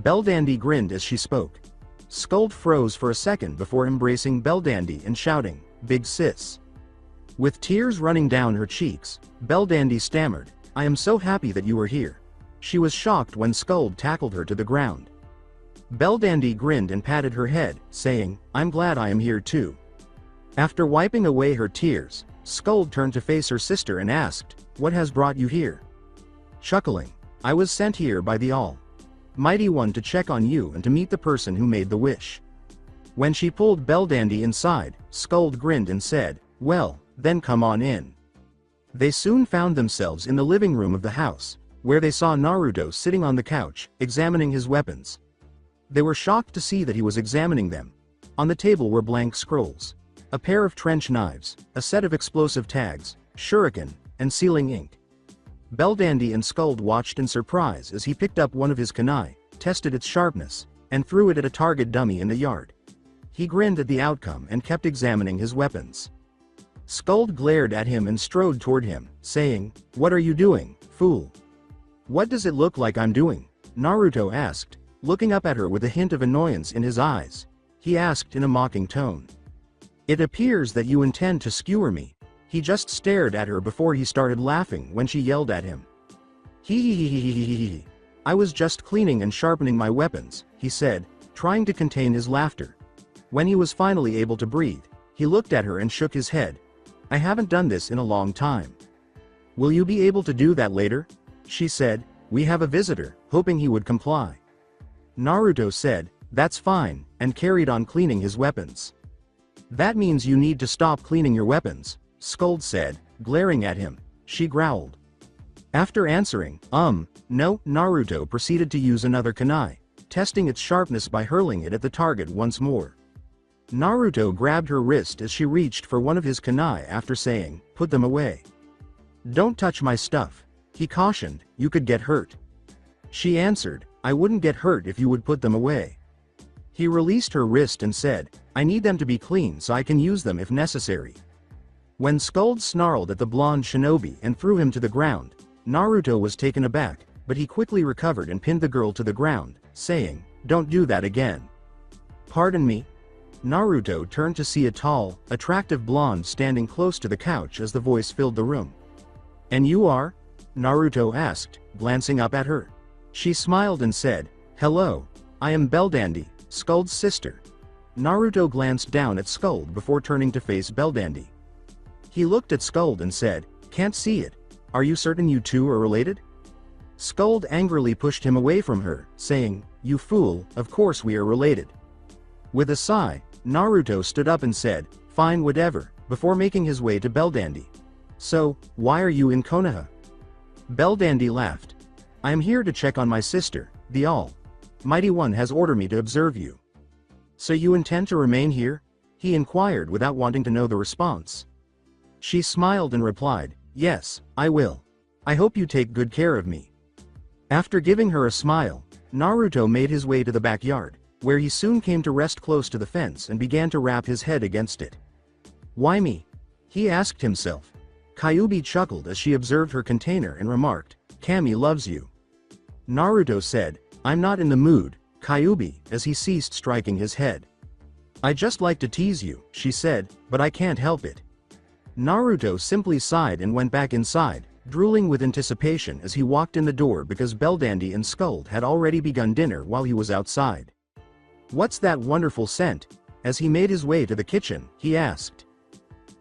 Speaker 2: Belldandy grinned as she spoke. Scold froze for a second before embracing Belldandy and shouting, Big sis. With tears running down her cheeks, Belldandy stammered, I am so happy that you are here. She was shocked when Scold tackled her to the ground. Belldandy grinned and patted her head, saying, I'm glad I am here too. After wiping away her tears, Scold turned to face her sister and asked, what has brought you here? Chuckling, I was sent here by the Almighty One to check on you and to meet the person who made the wish. When she pulled Belldandy inside, Scold grinned and said, well, then come on in. They soon found themselves in the living room of the house, where they saw Naruto sitting on the couch, examining his weapons. They were shocked to see that he was examining them. On the table were blank scrolls, a pair of trench knives, a set of explosive tags, shuriken, and sealing ink. Belldandy and Scold watched in surprise as he picked up one of his kunai, tested its sharpness, and threw it at a target dummy in the yard. He grinned at the outcome and kept examining his weapons. Scold glared at him and strode toward him, saying, what are you doing, fool? What does it look like I'm doing? Naruto asked, looking up at her with a hint of annoyance in his eyes. He asked in a mocking tone. It appears that you intend to skewer me. He just stared at her before he started laughing when she yelled at him. Hee. I was just cleaning and sharpening my weapons, he said, trying to contain his laughter. When he was finally able to breathe, he looked at her and shook his head. I haven't done this in a long time. Will you be able to do that later? She said, we have a visitor, hoping he would comply. Naruto said, that's fine, and carried on cleaning his weapons. That means you need to stop cleaning your weapons, Scold said, glaring at him. She growled. After answering, no, Naruto proceeded to use another kunai, testing its sharpness by hurling it at the target once more. Naruto grabbed her wrist as she reached for one of his kunai after saying, put them away. Don't touch my stuff. He cautioned, you could get hurt. She answered, I wouldn't get hurt if you would put them away. He released her wrist and said, I need them to be clean so I can use them if necessary. When Scold snarled at the blonde shinobi and threw him to the ground, Naruto was taken aback, but he quickly recovered and pinned the girl to the ground, saying, don't do that again. Pardon me? Naruto turned to see a tall, attractive blonde standing close to the couch as the voice filled the room. And you are? Naruto asked, glancing up at her. She smiled and said, hello, I am Belldandy, Scold's sister. Naruto glanced down at Scold before turning to face Belldandy. He looked at Scold and said, can't see it. Are you certain you two are related? Scold angrily pushed him away from her, saying, you fool, of course we are related. With a sigh, Naruto stood up and said, fine whatever, before making his way to Belldandy. So, why are you in Konoha? Belldandy laughed. I am here to check on my sister, the Mighty One has ordered me to observe you. So you intend to remain here? He inquired without wanting to know the response. She smiled and replied, yes, I will. I hope you take good care of me. After giving her a smile, Naruto made his way to the backyard, where he soon came to rest close to the fence and began to rap his head against it. Why me? He asked himself. Kyuubi chuckled as she observed her container and remarked, Kami loves you. Naruto said, I'm not in the mood, Kyuubi, as he ceased striking his head. I just like to tease you, she said, but I can't help it. Naruto simply sighed and went back inside, drooling with anticipation as he walked in the door because Belldandy and Skuld had already begun dinner while he was outside. What's that wonderful scent? As he made his way to the kitchen, he asked.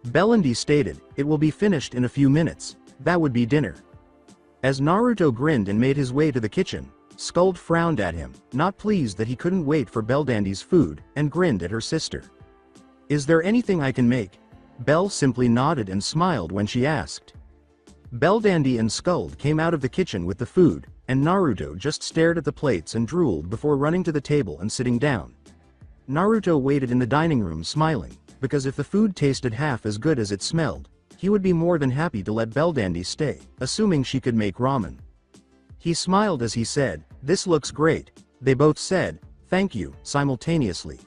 Speaker 2: Belldandy stated, it will be finished in a few minutes, that would be dinner. As Naruto grinned and made his way to the kitchen, Skuld frowned at him, not pleased that he couldn't wait for Belldandy's food, and grinned at her sister. Is there anything I can make? Bell simply nodded and smiled when she asked. Belldandy and Skuld came out of the kitchen with the food, and Naruto just stared at the plates and drooled before running to the table and sitting down. Naruto waited in the dining room smiling, because if the food tasted half as good as it smelled, he would be more than happy to let Belldandy stay, assuming she could make ramen. He smiled as he said, this looks great. They both said, thank you, simultaneously.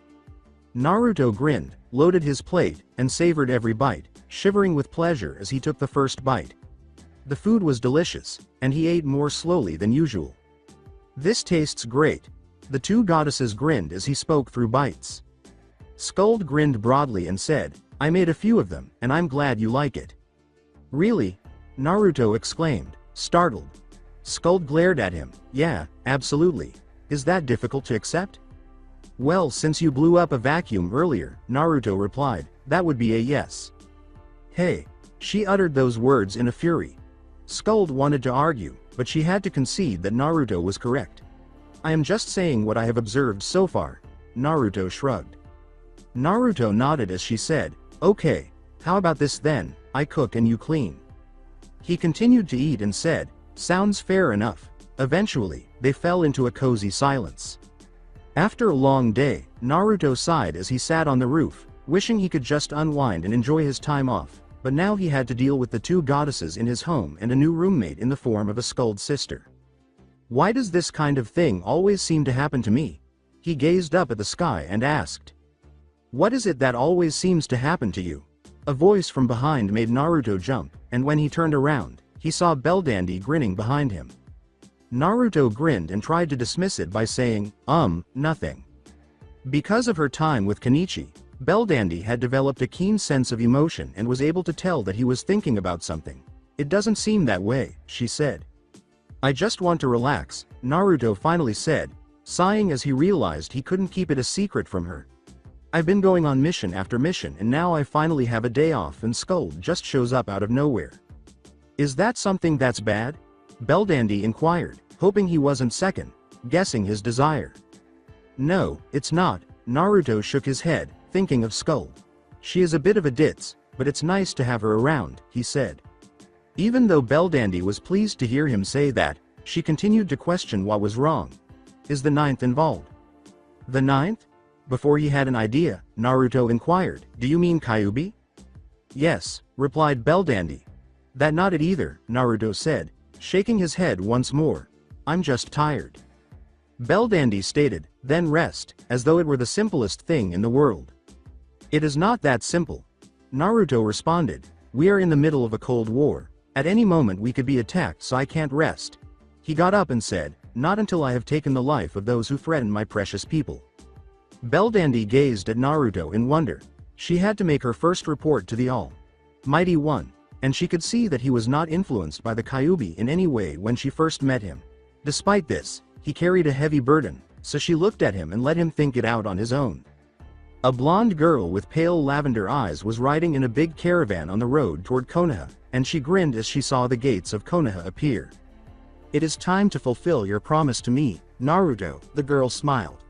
Speaker 2: Naruto grinned, loaded his plate, and savored every bite, shivering with pleasure as he took the first bite. The food was delicious, and he ate more slowly than usual. This tastes great. The two goddesses grinned as he spoke through bites. Skuld grinned broadly and said, I made a few of them, and I'm glad you like it. Really? Naruto exclaimed, startled. Skuld glared at him, yeah, absolutely. Is that difficult to accept? Well, since you blew up a vacuum earlier, Naruto replied, that would be a yes. Hey. She uttered those words in a fury. Skuld wanted to argue, but she had to concede that Naruto was correct. I am just saying what I have observed so far. Naruto shrugged. Naruto nodded as she said, okay, how about this then, I cook and you clean. He continued to eat and said, sounds fair enough. Eventually, they fell into a cozy silence. After a long day, Naruto sighed as he sat on the roof, wishing he could just unwind and enjoy his time off, but now he had to deal with the two goddesses in his home and a new roommate in the form of a Skuld sister. Why does this kind of thing always seem to happen to me? He gazed up at the sky and asked. What is it that always seems to happen to you? A voice from behind made Naruto jump, and when he turned around, he saw Belldandy grinning behind him. Naruto grinned and tried to dismiss it by saying, nothing. Because of her time with Kenichi, Belldandy had developed a keen sense of emotion and was able to tell that he was thinking about something. It doesn't seem that way, she said. I just want to relax, Naruto finally said, sighing as he realized he couldn't keep it a secret from her. I've been going on mission after mission and now I finally have a day off and Skuld just shows up out of nowhere. Is that something that's bad? Belldandy inquired, hoping he wasn't second, guessing his desire. No, it's not, Naruto shook his head, thinking of Skuld. She is a bit of a ditz, but it's nice to have her around, he said. Even though Belldandy was pleased to hear him say that, she continued to question what was wrong. Is the ninth involved? The ninth? Before he had an idea, Naruto inquired, do you mean Kyuubi? Yes, replied Belldandy. That not it either, Naruto said, shaking his head once more. I'm just tired. Belldandy stated, then rest, as though it were the simplest thing in the world. It is not that simple. Naruto responded, we are in the middle of a cold war. At any moment we could be attacked so I can't rest. He got up and said, not until I have taken the life of those who threaten my precious people. Belldandy gazed at Naruto in wonder. She had to make her first report to the Almighty One, and she could see that he was not influenced by the Kyuubi in any way when she first met him. Despite this, he carried a heavy burden, so she looked at him and let him think it out on his own. A blonde girl with pale lavender eyes was riding in a big caravan on the road toward Konoha, and she grinned as she saw the gates of Konoha appear. It is time to fulfill your promise to me, Naruto, the girl smiled.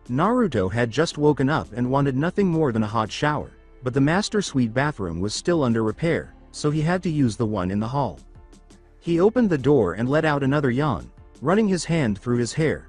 Speaker 2: Naruto had just woken up and wanted nothing more than a hot shower, but the master suite bathroom was still under repair, so he had to use the one in the hall. He opened the door and let out another yawn, running his hand through his hair,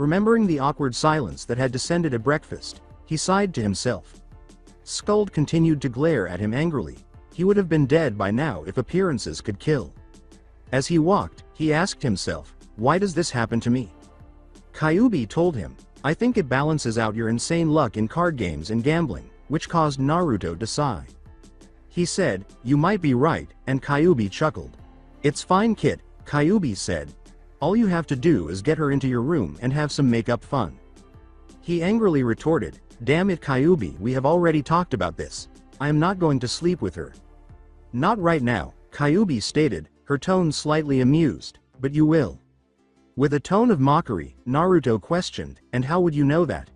Speaker 2: Remembering the awkward silence that had descended at breakfast, he sighed to himself. Skuld continued to glare at him angrily. He would have been dead by now if appearances could kill. As he walked, he asked himself, why does this happen to me? Kyuubi told him, I think it balances out your insane luck in card games and gambling, which caused Naruto to sigh. He said, you might be right, and Kyuubi chuckled. It's fine, kid, Kyuubi said. All you have to do is get her into your room and have some make-up fun. He angrily retorted, damn it Kyuubi, we have already talked about this. I am not going to sleep with her. Not right now, Kyuubi stated, her tone slightly amused, but you will. With a tone of mockery, Naruto questioned, and how would you know that?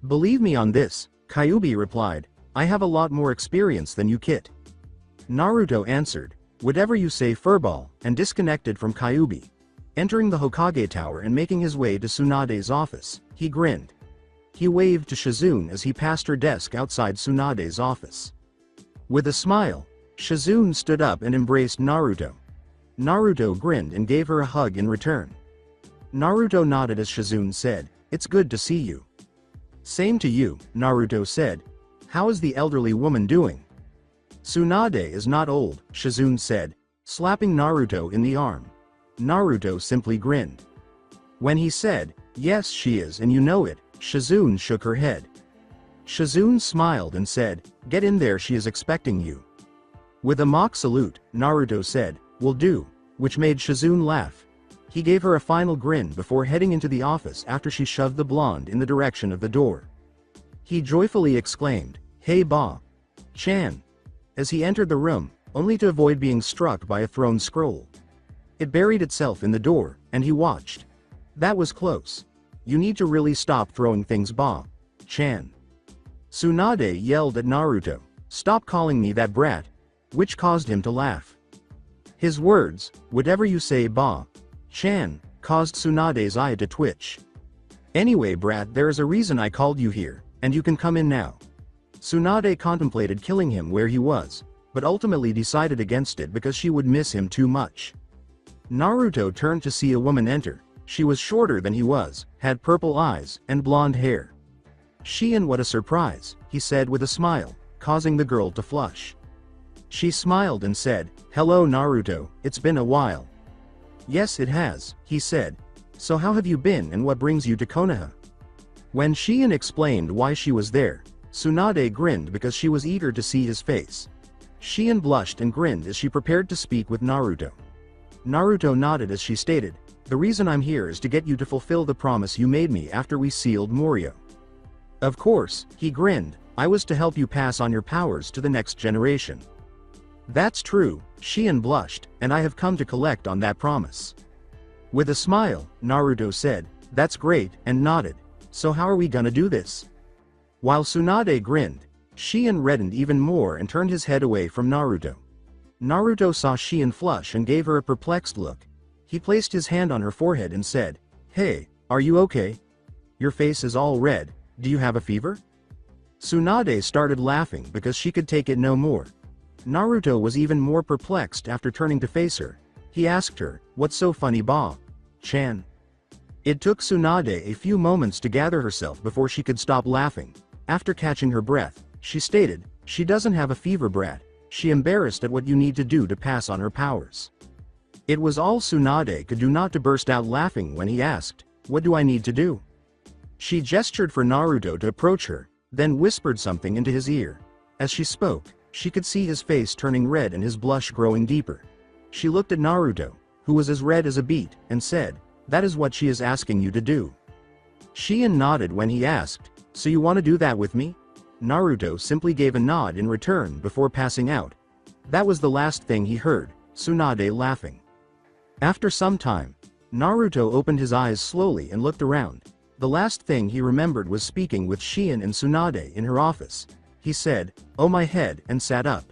Speaker 2: Believe me on this, Kyuubi replied, I have a lot more experience than you kid. Naruto answered, whatever you say furball, and disconnected from Kyuubi. Entering the Hokage Tower and making his way to Tsunade's office, he grinned. He waved to Shizune as he passed her desk outside Tsunade's office. With a smile, Shizune stood up and embraced Naruto. Naruto grinned and gave her a hug in return. Naruto nodded as Shizune said, it's good to see you. Same to you, Naruto said. How is the elderly woman doing? Tsunade is not old, Shizune said, slapping Naruto in the arm. Naruto simply grinned. When he said, yes she is and you know it, Shizune shook her head. Shizune smiled and said, get in there, she is expecting you. With a mock salute, Naruto said, will do, which made Shizune laugh. He gave her a final grin before heading into the office after she shoved the blonde in the direction of the door. He joyfully exclaimed, hey Ba-chan, as he entered the room, only to avoid being struck by a thrown scroll. It buried itself in the door, and he watched. That was close. You need to really stop throwing things, Ba-chan. Tsunade yelled at Naruto, stop calling me that brat, which caused him to laugh. His words, whatever you say Ba-chan, caused Tsunade's eye to twitch. Anyway brat, there is a reason I called you here, and you can come in now. Tsunade contemplated killing him where he was, but ultimately decided against it because she would miss him too much. Naruto turned to see a woman enter. She was shorter than he was, had purple eyes, and blonde hair. Shion, what a surprise, he said with a smile, causing the girl to flush. She smiled and said, hello Naruto, it's been a while. Yes it has, he said. So how have you been and what brings you to Konoha? When Shion explained why she was there, Tsunade grinned because she was eager to see his face. Shion blushed and grinned as she prepared to speak with Naruto. Naruto nodded as she stated, the reason I'm here is to get you to fulfill the promise you made me after we sealed Morio. Of course, he grinned, I was to help you pass on your powers to the next generation. That's true, Shion blushed, and I have come to collect on that promise. With a smile, Naruto said, that's great, and nodded. So how are we gonna do this? While Tsunade grinned, Shion reddened even more and turned his head away from Naruto. Naruto saw Shion flush and gave her a perplexed look. He placed his hand on her forehead and said, hey, are you okay? Your face is all red, do you have a fever? Tsunade started laughing because she could take it no more. Naruto was even more perplexed after turning to face her. He asked her, what's so funny Ba-chan? It took Tsunade a few moments to gather herself before she could stop laughing. After catching her breath, she stated, she doesn't have a fever brat, she embarrassed at what you need to do to pass on her powers. It was all Tsunade could do not to burst out laughing when he asked, what do I need to do? She gestured for Naruto to approach her, then whispered something into his ear. As she spoke, she could see his face turning red and his blush growing deeper. She looked at Naruto, who was as red as a beet, and said, that is what she is asking you to do. Shion nodded when he asked, so you want to do that with me? Naruto simply gave a nod in return before passing out. That was the last thing he heard, Tsunade laughing. After some time, Naruto opened his eyes slowly and looked around. The last thing he remembered was speaking with Shion and Tsunade in her office. He said, oh my head, and sat up.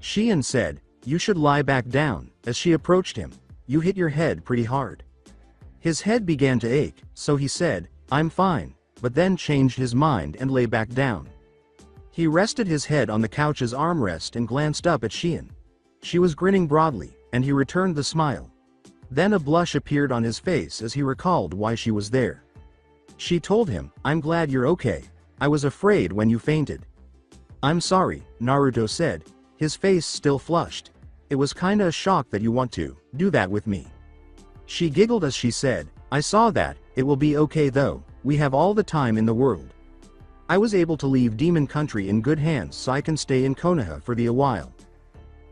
Speaker 2: Shion said, you should lie back down. As she approached him, you hit your head pretty hard. His head began to ache, so he said, I'm fine, but then changed his mind and lay back down. He rested his head on the couch's armrest and glanced up at Shion. She was grinning broadly, and he returned the smile. Then a blush appeared on his face as he recalled why she was there. She told him, I'm glad you're okay. I was afraid when you fainted. I'm sorry, Naruto said, his face still flushed. It was kinda a shock that you want to do that with me. She giggled as she said, I saw that, it will be okay though, we have all the time in the world. I was able to leave Demon Country in good hands so I can stay in Konoha for a while.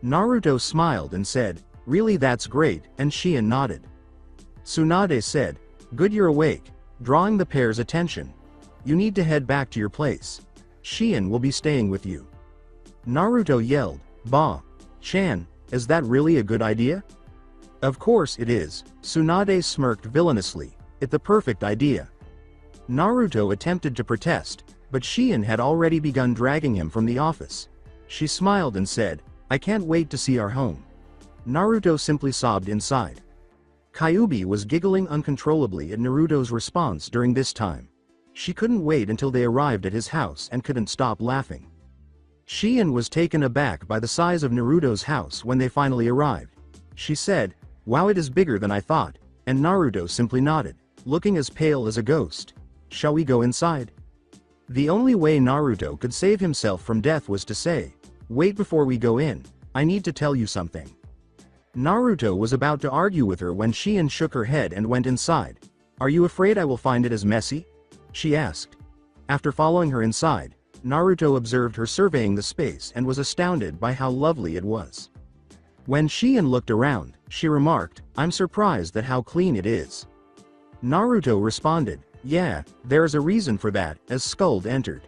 Speaker 2: Naruto smiled and said, really that's great, and Shion nodded. Tsunade said, good you're awake, drawing the pair's attention. You need to head back to your place. Shion will be staying with you. Naruto yelled, Bah! Chan, is that really a good idea? Of course it is, Tsunade smirked villainously, it's the perfect idea. Naruto attempted to protest, but Shion had already begun dragging him from the office. She smiled and said, I can't wait to see our home. Naruto simply sobbed inside. Kyuubi was giggling uncontrollably at Naruto's response during this time. She couldn't wait until they arrived at his house and couldn't stop laughing. Shion was taken aback by the size of Naruto's house when they finally arrived. She said, wow, it is bigger than I thought, and Naruto simply nodded, looking as pale as a ghost. Shall we go inside? The only way Naruto could save himself from death was to say, wait before we go in, I need to tell you something. Naruto was about to argue with her when Shion shook her head and went inside. Are you afraid I will find it as messy? She asked. After following her inside, Naruto observed her surveying the space and was astounded by how lovely it was. When Shion looked around, she remarked, I'm surprised at how clean it is. Naruto responded, yeah, there is a reason for that, as Skuld entered.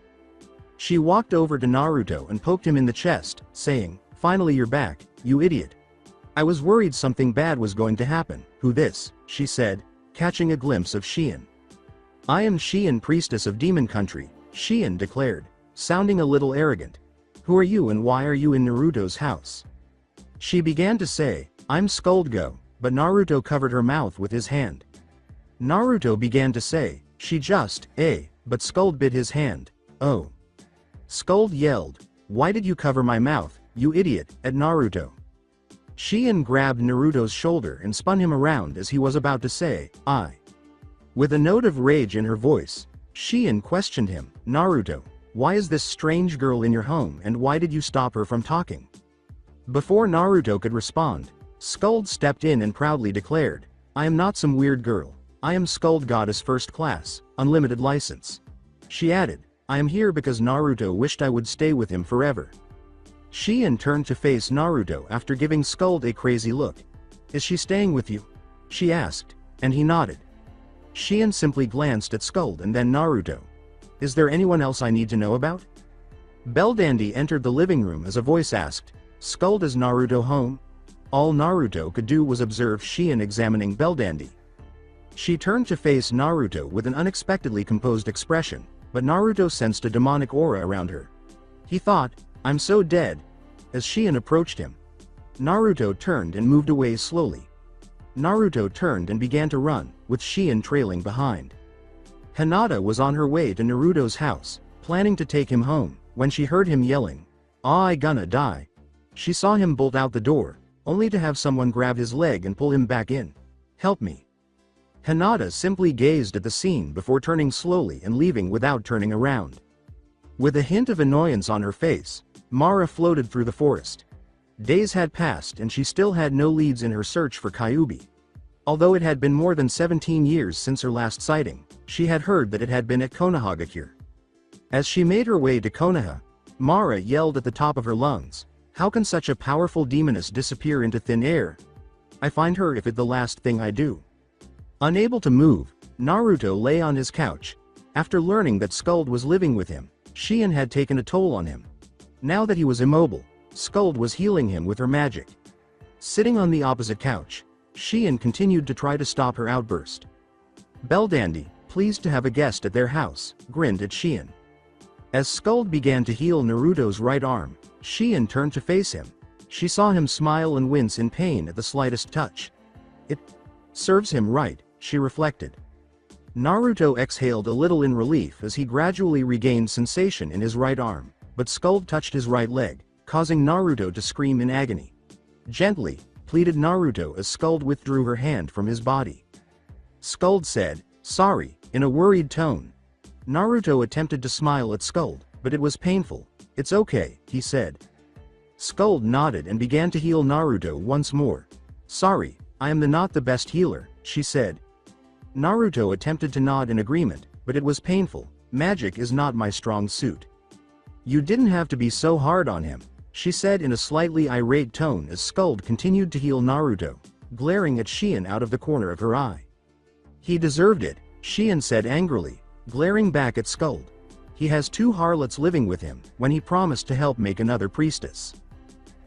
Speaker 2: She walked over to Naruto and poked him in the chest, saying, finally you're back, you idiot. I was worried something bad was going to happen. Who this? She said, catching a glimpse of Shion. I am Shion, priestess of Demon Country, Shion declared, sounding a little arrogant. Who are you and why are you in Naruto's house? She began to say, I'm Skuld, but Naruto covered her mouth with his hand. Naruto began to say, she just, but Skuld bit his hand. Oh. Skuld yelled, why did you cover my mouth, you idiot, at Naruto? Shion grabbed Naruto's shoulder and spun him around as he was about to say, I. With a note of rage in her voice, Shion questioned him, Naruto, why is this strange girl in your home and why did you stop her from talking? Before Naruto could respond, Skuld stepped in and proudly declared, I am not some weird girl. I am Skuld Goddess First Class, unlimited license. She added, I am here because Naruto wished I would stay with him forever. Shion turned to face Naruto after giving Skuld a crazy look. Is she staying with you? She asked, and he nodded. Shion simply glanced at Skuld and then Naruto. Is there anyone else I need to know about? Belldandy entered the living room as a voice asked, Skuld, is Naruto home? All Naruto could do was observe Shion examining Belldandy. She turned to face Naruto with an unexpectedly composed expression, but Naruto sensed a demonic aura around her. He thought, I'm so dead. As Shion approached him, Naruto turned and moved away slowly. Naruto turned and began to run, with Shion trailing behind. Hinata was on her way to Naruto's house, planning to take him home, when she heard him yelling, I gonna die. She saw him bolt out the door, only to have someone grab his leg and pull him back in. Help me. Hinata simply gazed at the scene before turning slowly and leaving without turning around. With a hint of annoyance on her face, Mara floated through the forest. Days had passed and she still had no leads in her search for Kyuubi. Although it had been more than 17 years since her last sighting, she had heard that it had been at Konohagakure. As she made her way to Konoha, Mara yelled at the top of her lungs, how can such a powerful demoness disappear into thin air? I find her if it the last thing I do. Unable to move, Naruto lay on his couch. After learning that Skuld was living with him, Shion had taken a toll on him. Now that he was immobile, Skuld was healing him with her magic. Sitting on the opposite couch, Shion continued to try to stop her outburst. Belldandy, pleased to have a guest at their house, grinned at Shion. As Skuld began to heal Naruto's right arm, Shion turned to face him. She saw him smile and wince in pain at the slightest touch. It serves him right, she reflected. Naruto exhaled a little in relief as he gradually regained sensation in his right arm, but Skuld touched his right leg, causing Naruto to scream in agony. Gently, pleaded Naruto as Skuld withdrew her hand from his body. Skuld said, sorry, in a worried tone. Naruto attempted to smile at Scold, but it was painful. "It's okay," he said. Scold nodded and began to heal Naruto once more. "Sorry, I am not the best healer," she said. Naruto attempted to nod in agreement, but it was painful. "Magic is not my strong suit." "You didn't have to be so hard on him," she said in a slightly irate tone as Scold continued to heal Naruto, glaring at Shien out of the corner of her eye. "He deserved it," Shien said angrily, glaring back at Scold. "He has 2 harlots living with him when he promised to help make another priestess."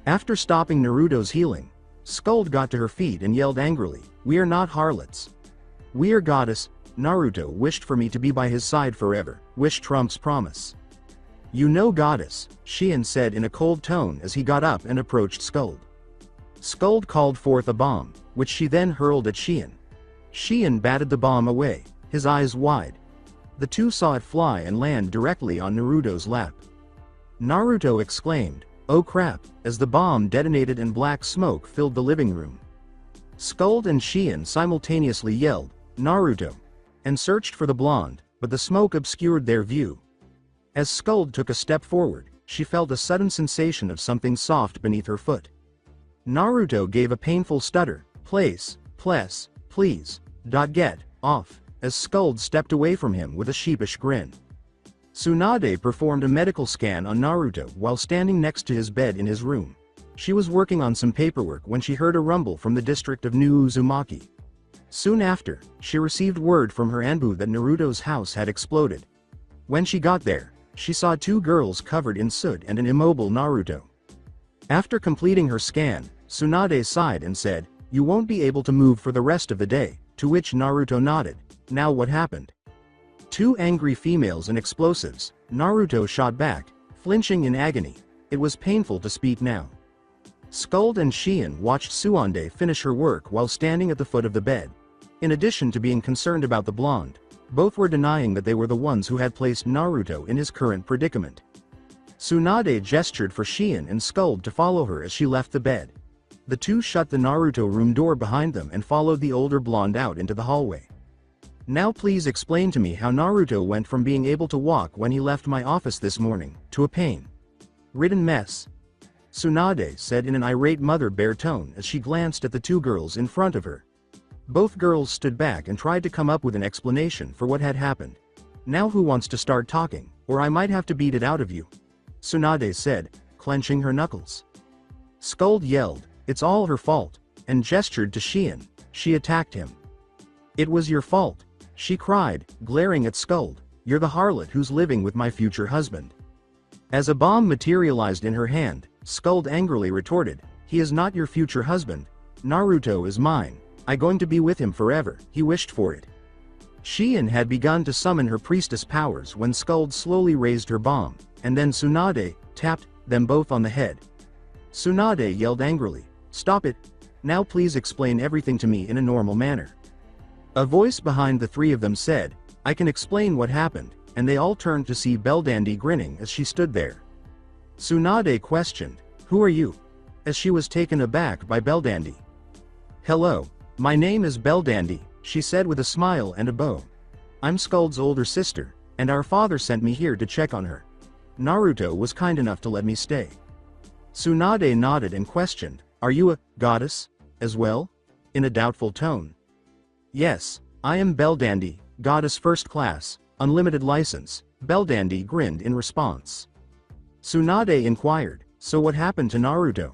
Speaker 2: After stopping Naruto's healing, Scold got to her feet and yelled angrily, "We are not harlots. We are goddess." Naruto wished for me to be by his side forever. Wish trumps promise. "You know goddess," Shien said in a cold tone as he got up and approached Scold. Scold called forth a bomb, which she then hurled at Shien. Shien batted the bomb away, his eyes wide. The two saw it fly and land directly on Naruto's lap. Naruto exclaimed, "Oh crap," as the bomb detonated and black smoke filled the living room. Scold and Shien simultaneously yelled, "Naruto," and searched for the blonde, but the smoke obscured their view. As Scold took a step forward, she felt a sudden sensation of something soft beneath her foot. Naruto gave a painful stutter, please, get off, as Scold stepped away from him with a sheepish grin. Tsunade performed a medical scan on Naruto while standing next to his bed in his room. She was working on some paperwork when she heard a rumble from the district of New Uzumaki. Soon after, she received word from her Anbu that Naruto's house had exploded. When she got there, she saw 2 girls covered in soot and an immobile Naruto. After completing her scan, Tsunade sighed and said, "You won't be able to move for the rest of the day," to which Naruto nodded. "Now what happened?" 2 angry females and explosives, Naruto shot back, flinching in agony. It was painful to speak now. Scold and Shien watched Tsunade finish her work while standing at the foot of the bed. In addition to being concerned about the blonde, both were denying that they were the ones who had placed Naruto in his current predicament. Tsunade gestured for Shien and Scold to follow her as she left the bed. The two shut the Naruto room door behind them and followed the older blonde out into the hallway. "Now please explain to me how Naruto went from being able to walk when he left my office this morning, to a pain-ridden mess," Tsunade said in an irate mother bear tone as she glanced at the 2 girls in front of her. Both girls stood back and tried to come up with an explanation for what had happened. "Now who wants to start talking, or I might have to beat it out of you," Tsunade said, clenching her knuckles. Scold yelled, "It's all her fault," and gestured to Shien. She attacked him. "It was your fault," she cried, glaring at Scold. "You're the harlot who's living with my future husband." As a bomb materialized in her hand, Scold angrily retorted, "He is not your future husband. Naruto is mine. I'm going to be with him forever." He wished for it. Shien had begun to summon her priestess powers when Scold slowly raised her bomb, and then Tsunade tapped them both on the head. Tsunade yelled angrily, "Stop it. Now please explain everything to me in a normal manner." A voice behind the 3 of them said, "I can explain what happened," and they all turned to see Belldandy grinning as she stood there. Tsunade questioned, "Who are you?" as she was taken aback by Belldandy. "Hello, my name is Belldandy," she said with a smile and a bow. "I'm Scold's older sister, and our father sent me here to check on her. Naruto was kind enough to let me stay." Tsunade nodded and questioned, "Are you a goddess as well?" in a doubtful tone. "Yes, I am Belldandy, goddess first class, unlimited license," Belldandy grinned in response. Tsunade inquired, "So what happened to Naruto?"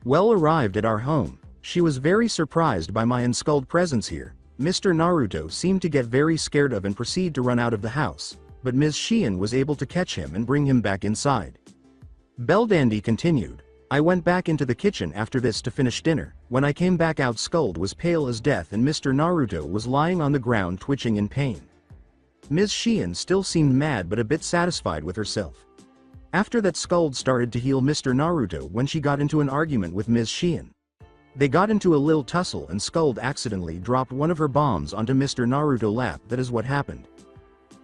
Speaker 2: "Well, arrived at our home, she was very surprised by my and Scold presence here. Mr. Naruto seemed to get very scared of and proceed to run out of the house, but Ms. Shien was able to catch him and bring him back inside." Belldandy continued, "I went back into the kitchen after this to finish dinner. When I came back out, Scold was pale as death and Mr. Naruto was lying on the ground twitching in pain. Ms. Shien still seemed mad but a bit satisfied with herself. After that, Scold started to heal Mr. Naruto when she got into an argument with Ms. Shien. They got into a little tussle and Scold accidentally dropped one of her bombs onto Mr. Naruto's lap. That is what happened."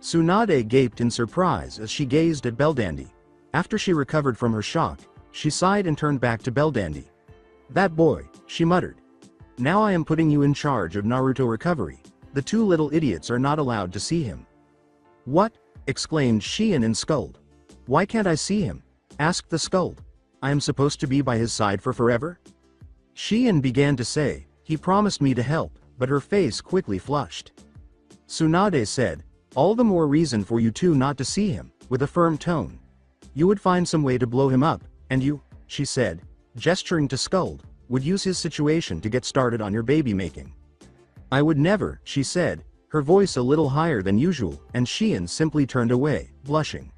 Speaker 2: Tsunade gaped in surprise as she gazed at Belldandy. After she recovered from her shock, she sighed and turned back to Belldandy. "That boy," she muttered. "Now I am putting you in charge of Naruto recovery. The two little idiots are not allowed to see him. What? Exclaimed Xian and Scold. Why can't I see him? Asked the Scold. I am supposed to be by his side for forever? Xian began to say, he promised me to help, but her face quickly flushed. Tsunade said, all the more reason for you two not to see him, with a firm tone. You would find some way to blow him up, and you, she said, gesturing to Scold, would use his situation to get started on your baby making. I would never, she said, her voice a little higher than usual, and Xian simply turned away, blushing.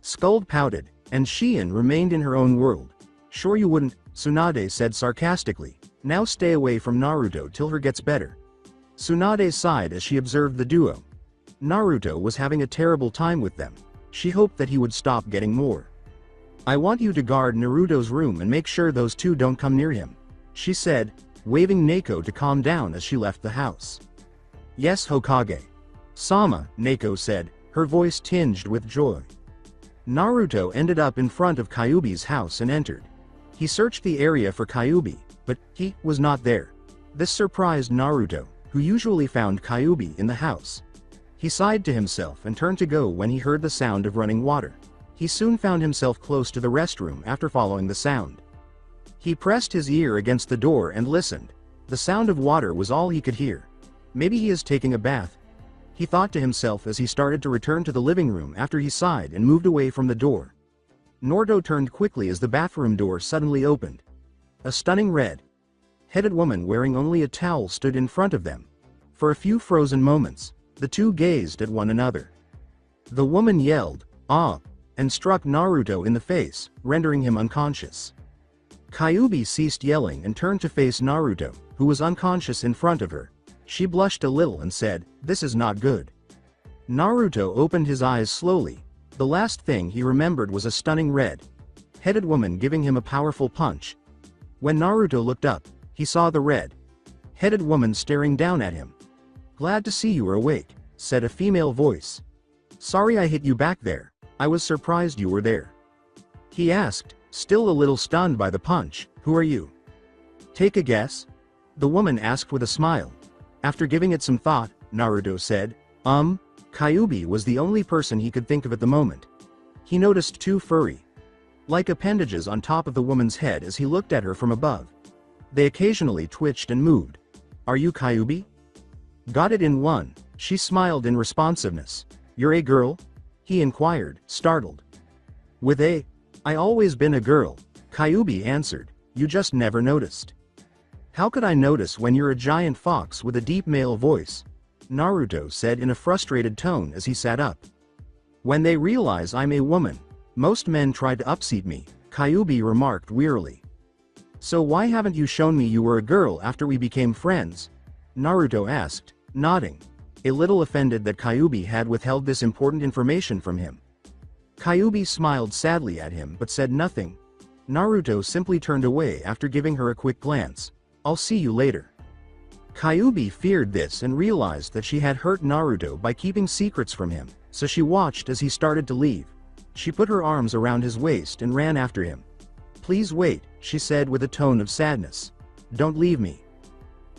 Speaker 2: Scold pouted, and Xian remained in her own world. Sure you wouldn't, Tsunade said sarcastically. Now stay away from Naruto till her gets better. Tsunade sighed as she observed the duo. Naruto was having a terrible time with them. She hoped that he would stop getting more. I want you to guard Naruto's room and make sure those two don't come near him, she said, waving Neko to calm down as she left the house. Yes, Hokage. Sama, Neko said, her voice tinged with joy. Naruto ended up in front of Kyuubi's house and entered. He searched the area for Kyuubi, but he was not there. This surprised Naruto, who usually found Kyuubi in the house. He sighed to himself and turned to go when he heard the sound of running water. He soon found himself close to the restroom after following the sound. He pressed his ear against the door and listened. The sound of water was all he could hear. Maybe he is taking a bath, he thought to himself as he started to return to the living room after he sighed and moved away from the door. Naruto turned quickly as the bathroom door suddenly opened. A stunning red-headed woman wearing only a towel stood in front of them. For a few frozen moments, the two gazed at one another. The woman yelled, "Ah!" and struck Naruto in the face, rendering him unconscious. Kyuubi ceased yelling and turned to face Naruto, who was unconscious in front of her. She blushed a little and said, "This is not good." Naruto opened his eyes slowly. The last thing he remembered was a stunning red-headed woman giving him a powerful punch. When Naruto looked up, he saw the red-headed woman staring down at him. "Glad to see you are awake," said a female voice. "Sorry I hit you back there. I was surprised you were there." He asked, still a little stunned by the punch, "Who are you?" "Take a guess?" the woman asked with a smile. After giving it some thought, Naruto said, Kyuubi was the only person he could think of at the moment. He noticed two furry-like appendages on top of the woman's head as he looked at her from above. They occasionally twitched and moved. "Are you Kyuubi?" "Got it in one," she smiled in responsiveness. "You're a girl?" he inquired, startled. "With a, I always been a girl," Kyuubi answered. "You just never noticed." "How could I notice when you're a giant fox with a deep male voice?" Naruto said in a frustrated tone as he sat up. "When they realize I'm a woman, most men try to upseat me," Kyuubi remarked wearily. "So why haven't you shown me you were a girl after we became friends?" Naruto asked, nodding, a little offended that Kyuubi had withheld this important information from him. Kyuubi smiled sadly at him but said nothing. Naruto simply turned away after giving her a quick glance. "I'll see you later." Kyuubi feared this and realized that she had hurt Naruto by keeping secrets from him, so she watched as he started to leave. She put her arms around his waist and ran after him. "Please wait," she said with a tone of sadness. "Don't leave me."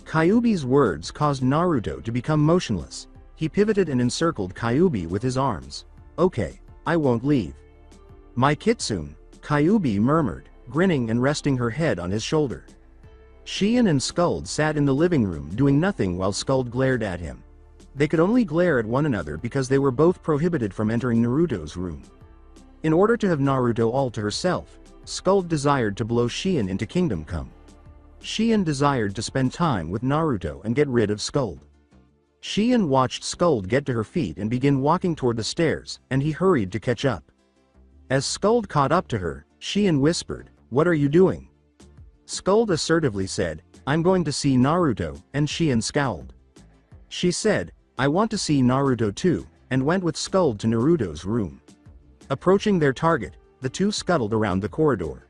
Speaker 2: Kyuubi's words caused Naruto to become motionless. He pivoted and encircled Kyuubi with his arms. "Okay, I won't leave." "My kitsune," Kyuubi murmured, grinning and resting her head on his shoulder. Xian and Scold sat in the living room doing nothing while Scold glared at him. They could only glare at one another because they were both prohibited from entering Naruto's room. In order to have Naruto all to herself, Scold desired to blow Xian into Kingdom Come. Xian desired to spend time with Naruto and get rid of Scold. Xian watched Scold get to her feet and begin walking toward the stairs, and he hurried to catch up. As Scold caught up to her, Xian whispered, "What are you doing?" Scold assertively said, "I'm going to see Naruto," and Xian scowled. She said, "I want to see Naruto too," and went with Scold to Naruto's room. Approaching their target, the two scuttled around the corridor.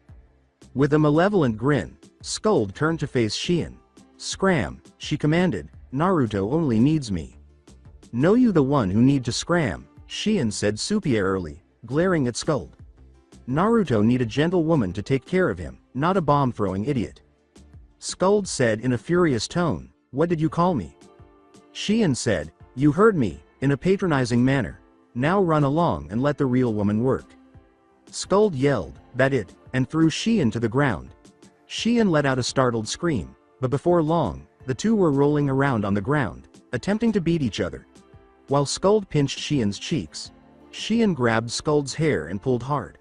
Speaker 2: With a malevolent grin, Scold turned to face Xian. "Scram," she commanded, "Naruto only needs me." "No, you the one who need to scram," Xian said superiorly, glaring at Scold. "Naruto need a gentle woman to take care of him, not a bomb-throwing idiot." Scold said in a furious tone, "What did you call me?" Shion said, "You heard me," in a patronizing manner. "Now run along and let the real woman work." Skuld yelled, "That it," and threw Shion to the ground. Shion let out a startled scream, but before long, the two were rolling around on the ground, attempting to beat each other. While Skuld pinched Shion's cheeks, Shion grabbed Skuld's hair and pulled hard.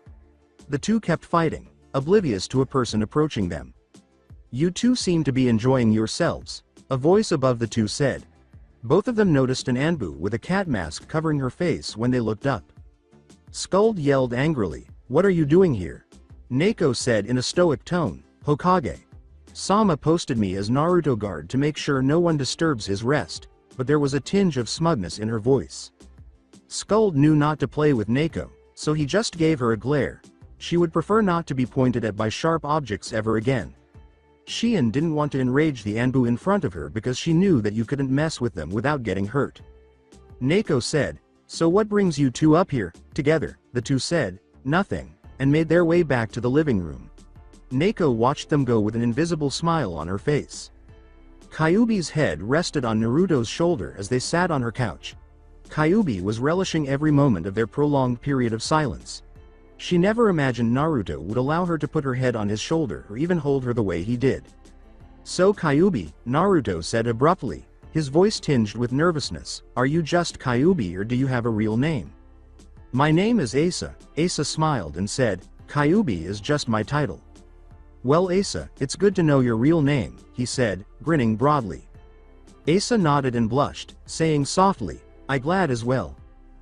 Speaker 2: The two kept fighting, oblivious to a person approaching them. "You two seem to be enjoying yourselves," a voice above the two said. Both of them noticed an Anbu with a cat mask covering her face when they looked up. Skuld yelled angrily, "What are you doing here?" Neko said in a stoic tone, "Hokage. Sama posted me as Naruto guard to make sure no one disturbs his rest," but there was a tinge of smugness in her voice. Skuld knew not to play with Neko, so he just gave her a glare. She would prefer not to be pointed at by sharp objects ever again. Shion didn't want to enrage the Anbu in front of her because she knew that you couldn't mess with them without getting hurt. Neko said, "So what brings you two up here, together?" The two said, "Nothing," and made their way back to the living room. Neko watched them go with an invisible smile on her face. Kyuubi's head rested on Naruto's shoulder as they sat on her couch. Kyuubi was relishing every moment of their prolonged period of silence. She never imagined Naruto would allow her to put her head on his shoulder or even hold her the way he did. "So Kyuubi," Naruto said abruptly, his voice tinged with nervousness, "are you just Kyuubi or do you have a real name?" "My name is Asa," Asa smiled and said, "Kyuubi is just my title." "Well Asa, it's good to know your real name," he said, grinning broadly. Asa nodded and blushed, saying softly, "I'm glad as well."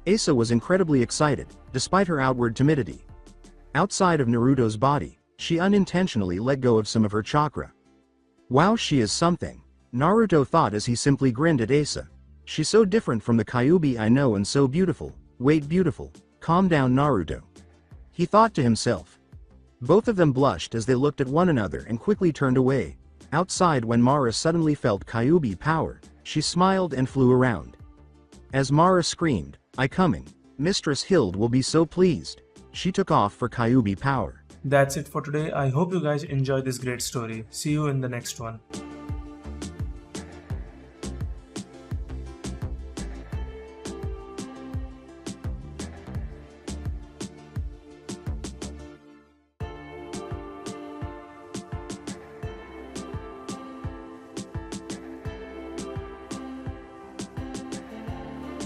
Speaker 2: Asa was incredibly excited, despite her outward timidity. Outside of Naruto's body, she unintentionally let go of some of her chakra. "Wow, she is something," Naruto thought as he simply grinned at Asa. "She's so different from the Kyuubi I know and so beautiful." "Wait, beautiful. Calm down, Naruto," he thought to himself. Both of them blushed as they looked at one another and quickly turned away. Outside, when Mara suddenly felt Kyuubi power, she smiled and flew around. As Mara screamed, "I coming. Mistress Hild will be so pleased," she took off for Kyuubi power.
Speaker 1: That's it for today. I hope you guys enjoyed this great story. See you in the next one.